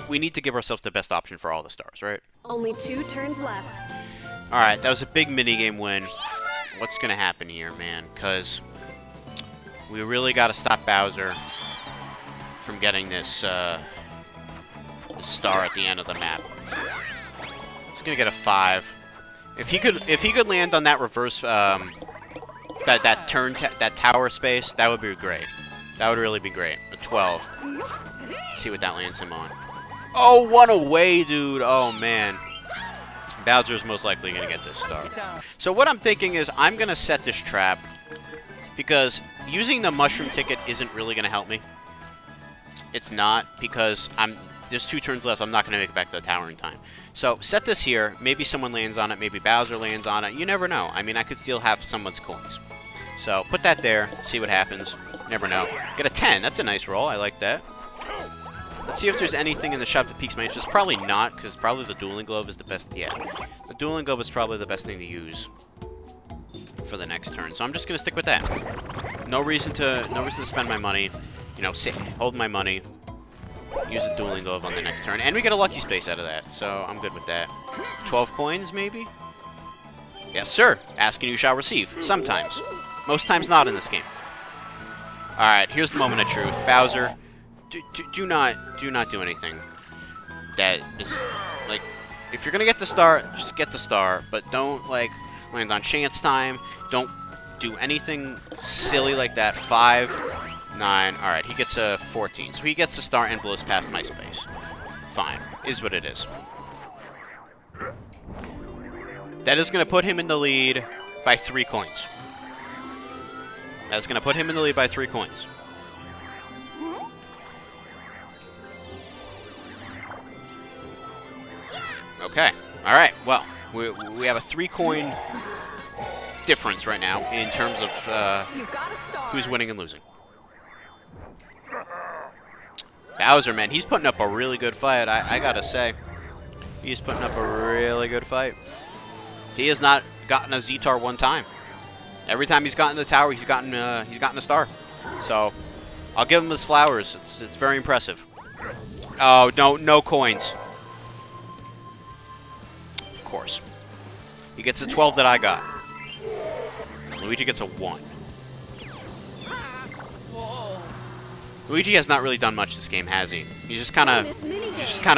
We need to give ourselves the best option for all the stars, right? Only 2 turns left. Alright, that was a big minigame win. What's going to happen here, man? Because we really got to stop Bowser from getting this, this star at the end of the map. He's gonna get a 5. If he could land on that reverse that tower space, that would be great. That would really be great. A 12. Let's see what that lands him on. Oh, 1 away, dude. Oh man. Bowser's most likely gonna get this star. So what I'm thinking is I'm gonna set this trap because using the mushroom ticket isn't really gonna help me. It's not, because there's 2 turns left. I'm not going to make it back to the tower in time. So, set this here. Maybe someone lands on it. Maybe Bowser lands on it. You never know. I mean, I could still have someone's coins. So, put that there. See what happens. Never know. Get a 10. That's a nice roll. I like that. Let's see if there's anything in the shop that piques my interest. Probably not, because probably the dueling glove is the best. Yeah. The dueling glove is probably the best thing to use for the next turn. So, I'm just going to stick with that. No reason to spend my money. You know, hold my money, use a dueling glove on the next turn, and we get a lucky space out of that, so I'm good with that. 12 coins, maybe? Yes, sir. Ask and you shall receive. Sometimes. Most times not in this game. Alright, here's the moment of truth. Bowser, do not do anything that is, like, if you're gonna get the star, just get the star, but don't, like, land on chance time. Don't do anything silly like that. 5... 9. Alright, he gets a 14. So he gets a star and blows past my space. Fine. Is what it is. That is going to put him in the lead by 3 coins. That's going to put him in the lead by 3 coins. Okay. Alright, well, we have a 3-coin difference right now in terms of who's winning and losing. Bowser, man, he's putting up a really good fight, I gotta say. He's putting up a really good fight. He has not gotten a Z-Tar 1 time. Every time he's gotten the tower, he's gotten a star. So, I'll give him his flowers. It's very impressive. Oh, no coins. Of course. He gets a 12 that I got. Luigi gets a 1. Luigi has not really done much this game, has he? He's just kind of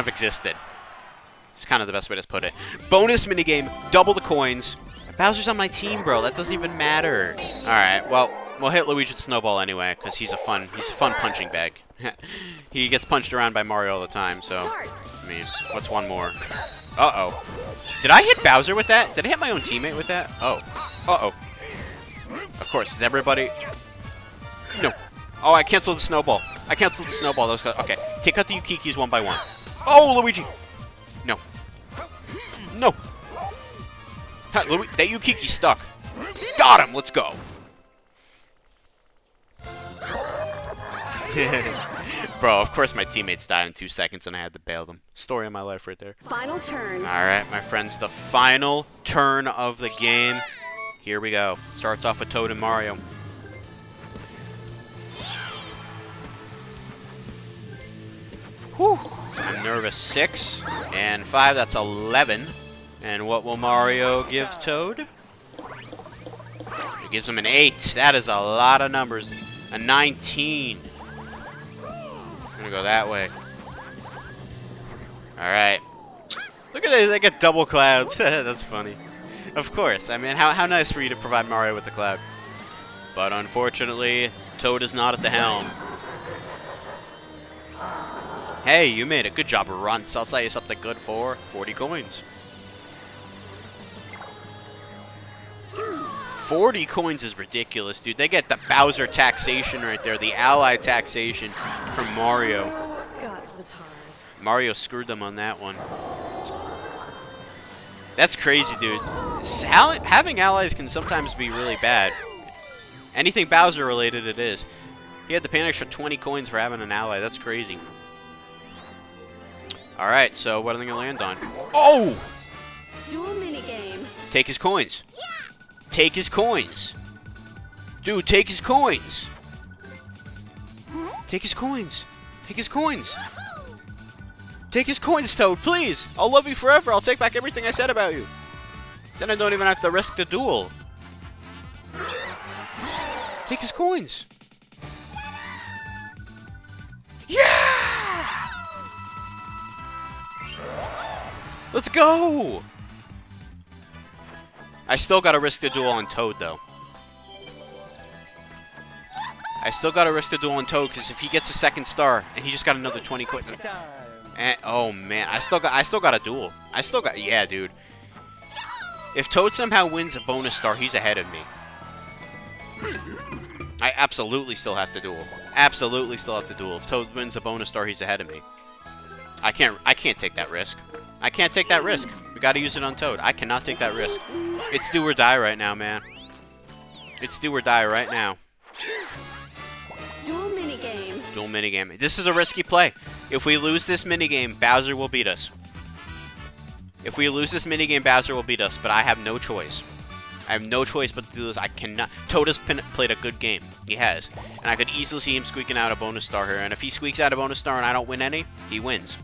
existed. It's kind of the best way to put it. Bonus minigame, double the coins. Bowser's on my team, bro. That doesn't even matter. All right, well, we'll hit Luigi with Snowball anyway, because he's a fun punching bag. He gets punched around by Mario all the time, so I mean, what's one more? Uh-oh. Did I hit Bowser with that? Did I hit my own teammate with that? Oh. Uh-oh. Of course, is everybody... No. Oh, I canceled the snowball. I canceled the snowball. That was... Okay, take out the Yukikis one by one. Oh, Luigi! No. No. Ha, that Yukiki's stuck. Got him! Let's go. Bro, of course my teammates died in 2 seconds and I had to bail them. Story of my life right there. Final turn. Alright, my friends, the final turn of the game. Here we go. Starts off with Toad and Mario. Whew. I'm nervous. 6 and 5, that's 11. And what will Mario give Toad? He gives him an 8. That is a lot of numbers. A 19. I'm gonna go that way. Alright. Look at this, they get double clouds. That's funny. Of course. I mean, how nice for you to provide Mario with the cloud. But unfortunately, Toad is not at the helm. Hey, you made a good job of run. So I'll sell you something good for 40 coins. 40 coins is ridiculous, dude. They get the Bowser taxation right there, the ally taxation from Mario. God's the tars. Mario screwed them on that one. That's crazy, dude. Having allies can sometimes be really bad. Anything Bowser related, it is. He had to pay an extra 20 coins for having an ally. That's crazy. Alright, so what are they going to land on? Oh! Dual minigame. Take his coins. Take his coins. Dude, take his coins. Take his coins. Take his coins. Take his coins, Toad, please. I'll love you forever. I'll take back everything I said about you. Then I don't even have to risk the duel. Take his coins. Yeah! Let's go! I still gotta risk the duel on Toad, though. I still gotta risk the duel on Toad, because if he gets a second star, and he just got another 20 coins... And, oh, man. I still got a duel. Yeah, dude. If Toad somehow wins a bonus star, he's ahead of me. I absolutely still have to duel. Absolutely still have to duel. If Toad wins a bonus star, he's ahead of me. I can't take that risk. I can't take that risk. We gotta use it on Toad. I cannot take that risk. It's do or die right now, man. It's do or die right now. Dual minigame. Dual minigame. This is a risky play. If we lose this minigame, Bowser will beat us. If we lose this minigame, Bowser will beat us, but I have no choice. I have no choice but to do this. I cannot. Toad has played a good game. He has. And I could easily see him squeaking out a bonus star here. And if he squeaks out a bonus star and I don't win any, he wins.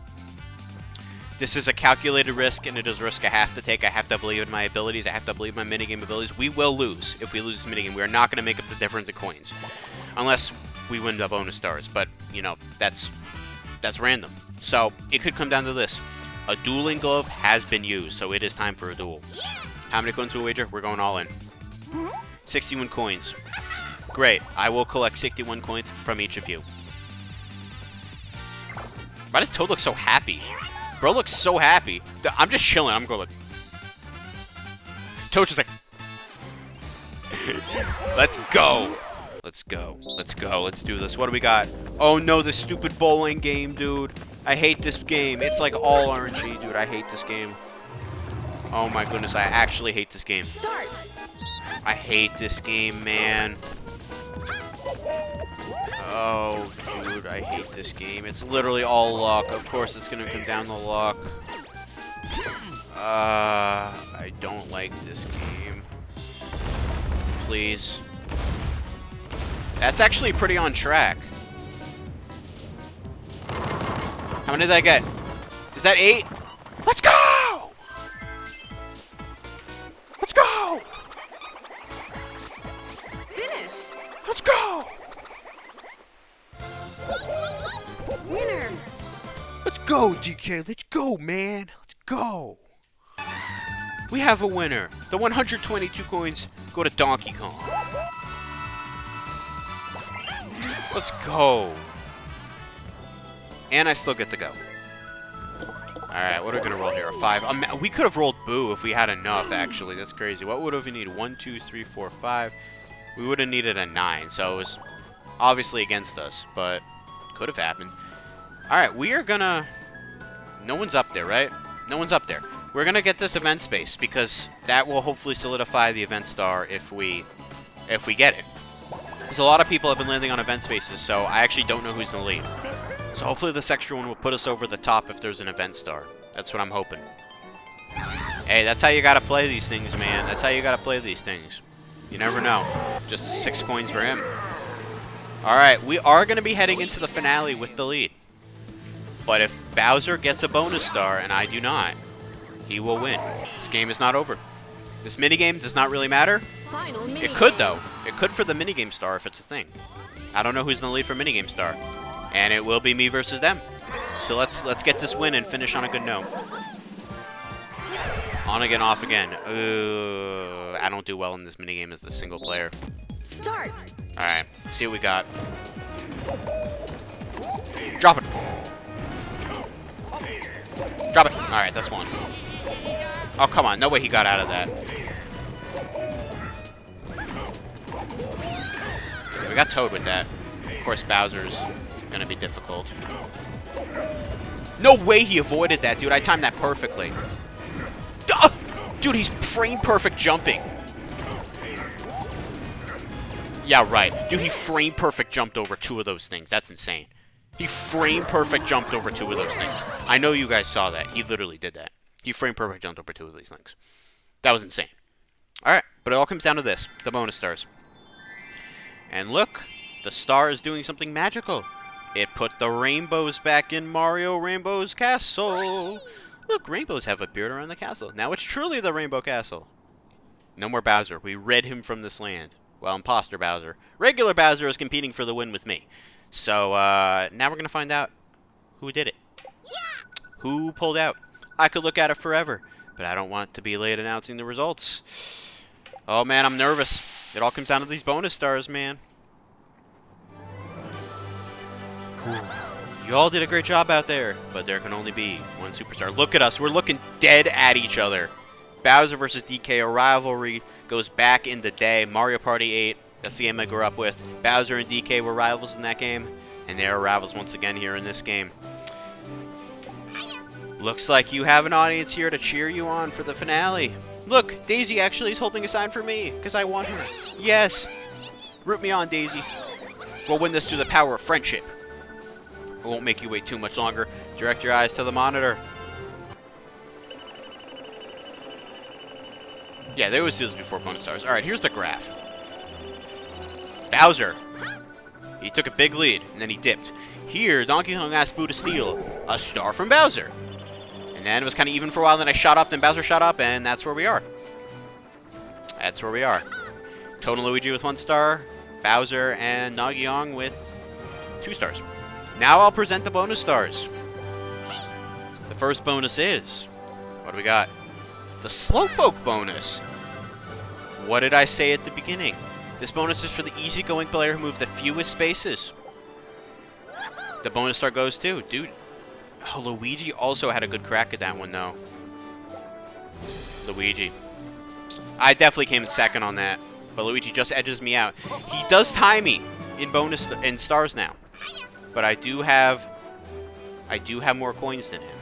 This is a calculated risk, and it is a risk I have to take. I have to believe in my abilities. I have to believe in my minigame abilities. We will lose if we lose this minigame. We are not going to make up the difference in coins. Unless we win the bonus stars. But, you know, that's random. So, it could come down to this. A dueling glove has been used, so it is time for a duel. How many coins will we wager? We're going all in. 61 coins. Great. I will collect 61 coins from each of you. Why does Toad look so happy? Bro looks so happy. I'm just chilling. I'm going like... Toad's just like... Let's go. Let's go. Let's go. Let's do this. What do we got? Oh no, this stupid bowling game, dude. I hate this game. It's like all RNG, dude. I hate this game. Oh my goodness, I actually hate this game. Start. I hate this game, man. Oh, dude, I hate this game. It's literally all luck. Of course, it's gonna come down to luck. I don't like this game. Please. That's actually pretty on track. How many did I get? Is that 8? Let's go! Let's go! Finish. Let's go! Winner. Let's go, DK. Let's go, man. Let's go. We have a winner. The 122 coins go to Donkey Kong. Let's go. And I still get to go. Alright, what are we going to roll here? A 5. We could have rolled Boo if we had enough, actually. That's crazy. What would have we needed? 1, 2, 3, 4, 5. We would have needed a 9, so it was obviously against us, but could have happened. Alright, we are going to... No one's up there, right? No one's up there. We're going to get this event space, because that will hopefully solidify the event star if we get it. Because a lot of people have been landing on event spaces, so I actually don't know who's in the lead. So hopefully this extra one will put us over the top if there's an event star. That's what I'm hoping. Hey, that's how you gotta play these things, man. That's how you gotta play these things. You never know. Just 6 coins for him. Alright, we are gonna be heading into the finale with the lead. But if Bowser gets a bonus star and I do not, he will win. This game is not over. This minigame does not really matter. Final minigame. It could, though. It could for the minigame star if it's a thing. I don't know who's in the lead for minigame star. And it will be me versus them. So let's get this win and finish on a good note. On again, off again. I don't do well in this minigame as the single player. Start. Alright, let's see what we got. Drop it. Drop it. Alright, that's one. Oh, come on. No way he got out of that. Yeah, we got Toad with that. Of course, Bowser's gonna be difficult. No way he avoided that, dude. I timed that perfectly. Dude, he's frame perfect jumping. Yeah, right. Dude, he frame perfect jumped over 2 of those things. That's insane. He frame perfect jumped over 2 of those things. I know you guys saw that. He literally did that. He frame perfect jumped over 2 of these things. That was insane. Alright, but it all comes down to this. The bonus stars. And look, the star is doing something magical. It put the rainbows back in Mario Rainbow's castle. Look, rainbows have appeared around the castle. Now it's truly the Rainbow Castle. No more Bowser. We rid him from this land. Well, imposter Bowser. Regular Bowser is competing for the win with me. So, now we're going to find out who did it. Yeah. Who pulled out. I could look at it forever, but I don't want to be late announcing the results. Oh, man, I'm nervous. It all comes down to these bonus stars, man. You all did a great job out there, but there can only be one superstar. Look at us. We're looking dead at each other. Bowser versus DK, a rivalry goes back in the day. Mario Party 8, that's the game I grew up with. Bowser and DK were rivals in that game, and they are rivals once again here in this game. Looks like you have an audience here to cheer you on for the finale. Look, Daisy actually is holding a sign for me, because I want her. Yes. Root me on, Daisy. We'll win this through the power of friendship. I won't make you wait too much longer. Direct your eyes to the monitor. Yeah, there was deals before bonus stars. Alright, here's the graph. Bowser. He took a big lead, and then he dipped. Here, Donkey Kong asked Boo to steal a star from Bowser. And then it was kind of even for a while, then I shot up, then Bowser shot up, and that's where we are. That's where we are. Toad and Luigi with 1 star, Bowser and Nagyong with 2 stars. Now I'll present the bonus stars. The first bonus is... What do we got? The Slowpoke bonus. What did I say at the beginning? This bonus is for the easygoing player who moved the fewest spaces. The bonus star goes to... Dude. Oh, Luigi also had a good crack at that one, though. Luigi. I definitely came in second on that. But Luigi just edges me out. He does tie me in stars now. But I do have more coins than him.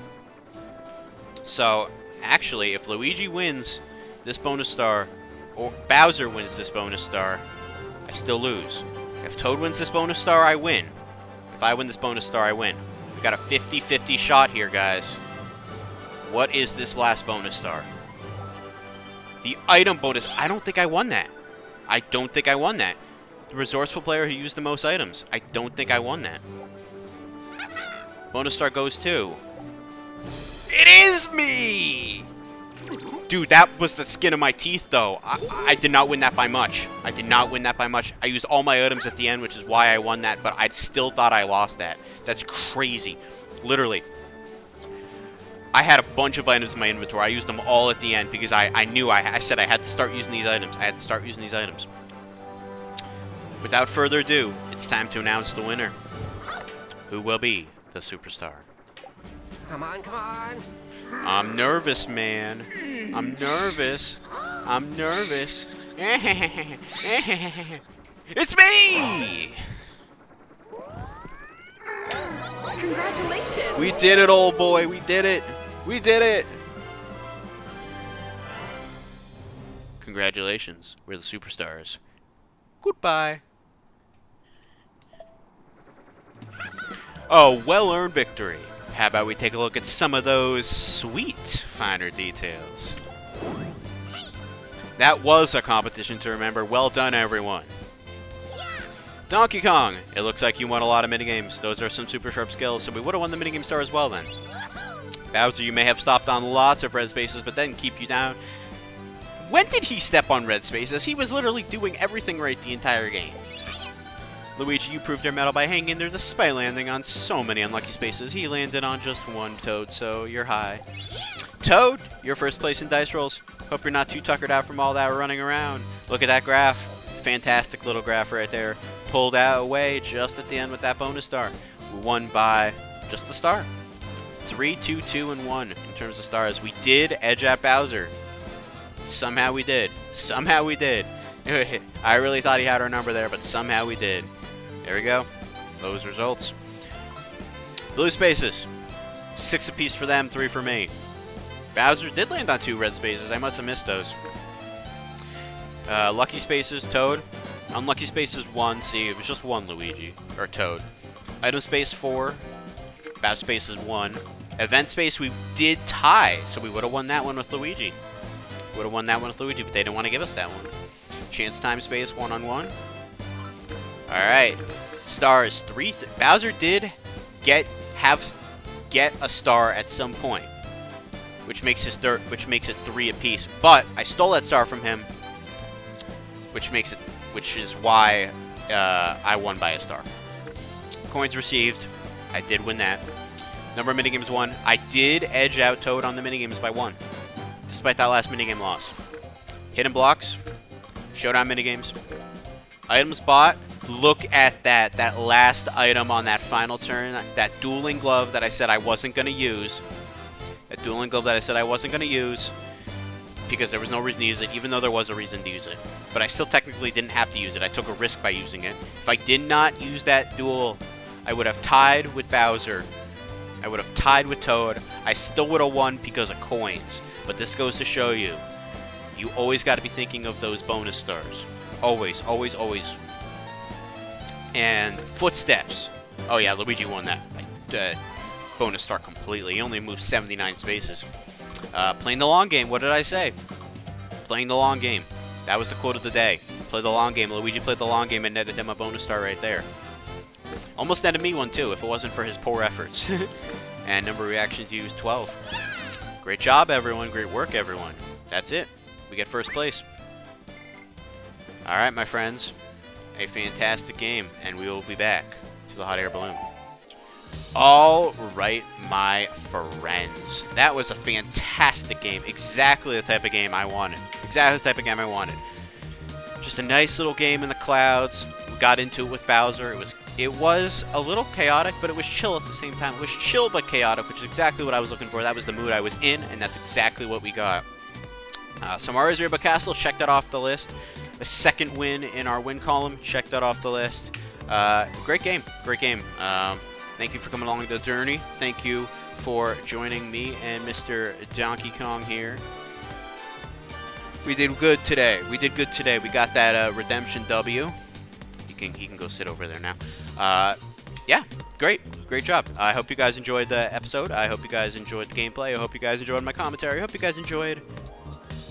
So, actually, if Luigi wins this bonus star, or Bowser wins this bonus star, I still lose. If Toad wins this bonus star, I win. If I win this bonus star, I win. We got a 50-50 shot here, guys. What is this last bonus star? The item bonus. I don't think I won that. I don't think I won that. The resourceful player who used the most items. I don't think I won that. Bonus star goes to... It is me! Dude, that was the skin of my teeth, though. I did not win that by much. I did not win that by much. I used all my items at the end, which is why I won that, but I still thought I lost that. That's crazy. Literally. I had a bunch of items in my inventory. I used them all at the end because I knew I said I had to start using these items. I had to start using these items. Without further ado, it's time to announce the winner. Who will be the superstar? Come on, come on. I'm nervous, man. I'm nervous. I'm nervous. It's me! Congratulations! We did it, old boy. We did it. We did it. Congratulations. We're the superstars. Goodbye. Oh, well-earned victory. How about we take a look at some of those sweet finer details. That was a competition to remember. Well done, everyone. Donkey Kong, it looks like you won a lot of minigames. Those are some super sharp skills, so we would have won the minigame star as well then. Bowser, you may have stopped on lots of red spaces, but then keep you down. When did he step on red spaces? He was literally doing everything right the entire game. Luigi, you proved your mettle by hanging in there despite landing on so many unlucky spaces. He landed on just one, Toad, so you're high. Toad, you're first place in dice rolls. Hope you're not too tuckered out from all that running around. Look at that graph. Fantastic little graph right there. Pulled out away just at the end with that bonus star. We won by just the star. 3, 2, 2, and 1 in terms of stars. We did edge out Bowser. Somehow we did. Somehow we did. I really thought he had our number there, but somehow we did. There we go. Those results. Blue spaces. 6 apiece for them, 3 for me. Bowser did land on 2 red spaces. I must have missed those. Lucky spaces, Toad. Unlucky spaces, 1. See, it was just 1 Luigi. Or Toad. Item space, 4. Bowser space is 1. Event space, we did tie. So we would have won that one with Luigi. Would have won that one with Luigi, but they didn't want to give us that one. Chance time space, 1-on-1. Alright. Stars, 3. Bowser did get a star at some point. Which makes it 3 apiece. But I stole that star from him. Which is why I won by a star. Coins received. I did win that. Number of minigames won. I did edge out Toad on the minigames by 1. Despite that last minigame loss. Hidden blocks. Showdown minigames. Items bought. Look at that. That last item on that final turn. That dueling glove that I said I wasn't going to use. That dueling glove that I said I wasn't going to use. Because there was no reason to use it, even though there was a reason to use it. But I still technically didn't have to use it. I took a risk by using it. If I did not use that duel, I would have tied with Bowser. I would have tied with Toad. I still would have won because of coins. But this goes to show you, you always got to be thinking of those bonus stars. Always, always, always. And footsteps. Oh yeah, Luigi won that bonus star completely. He only moved 79 spaces. Playing the long game. What did I say? Playing the long game. That was the quote of the day. Play the long game. Luigi played the long game and netted him a bonus star right there. Almost netted me one too, if it wasn't for his poor efforts. And number of reactions used, 12. Great job, everyone. Great work, everyone. That's it. We get first place. Alright, my friends. A fantastic game, and we will be back to the hot air balloon. Alright, my friends. That was a fantastic game. Exactly the type of game I wanted. Exactly the type of game I wanted. Just a nice little game in the clouds. We got into it with Bowser. It was a little chaotic, but it was chill at the same time. It was chill but chaotic, which is exactly what I was looking for. That was the mood I was in, and that's exactly what we got. So Mario's Rainbow Castle, check that off the list. A second win in our win column, check that off the list. Great game, great game. Thank you for coming along the journey. Thank you for joining me and Mr. Donkey Kong here. We did good today. We did good today. We got that redemption W. He can go sit over there now. Yeah, great job. I hope you guys enjoyed the episode. I hope you guys enjoyed the gameplay. I hope you guys enjoyed my commentary. I hope you guys enjoyed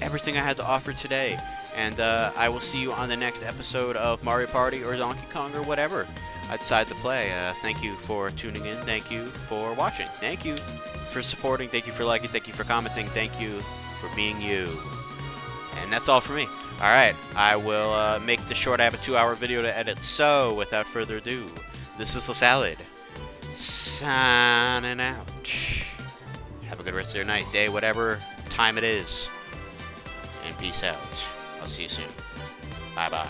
everything I had to offer today. And I will see you on the next episode of Mario Party or Donkey Kong or whatever I decide to play. Thank you for tuning in. Thank you for watching. Thank you for supporting. Thank you for liking. Thank you for commenting. Thank you for being you. And that's all for me. Alright, I will make this short. I have a 2-hour video to edit. So, without further ado, this is LaSalad. Signing out. Have a good rest of your night, day, whatever time it is. And peace out. I'll see you soon. Bye-bye.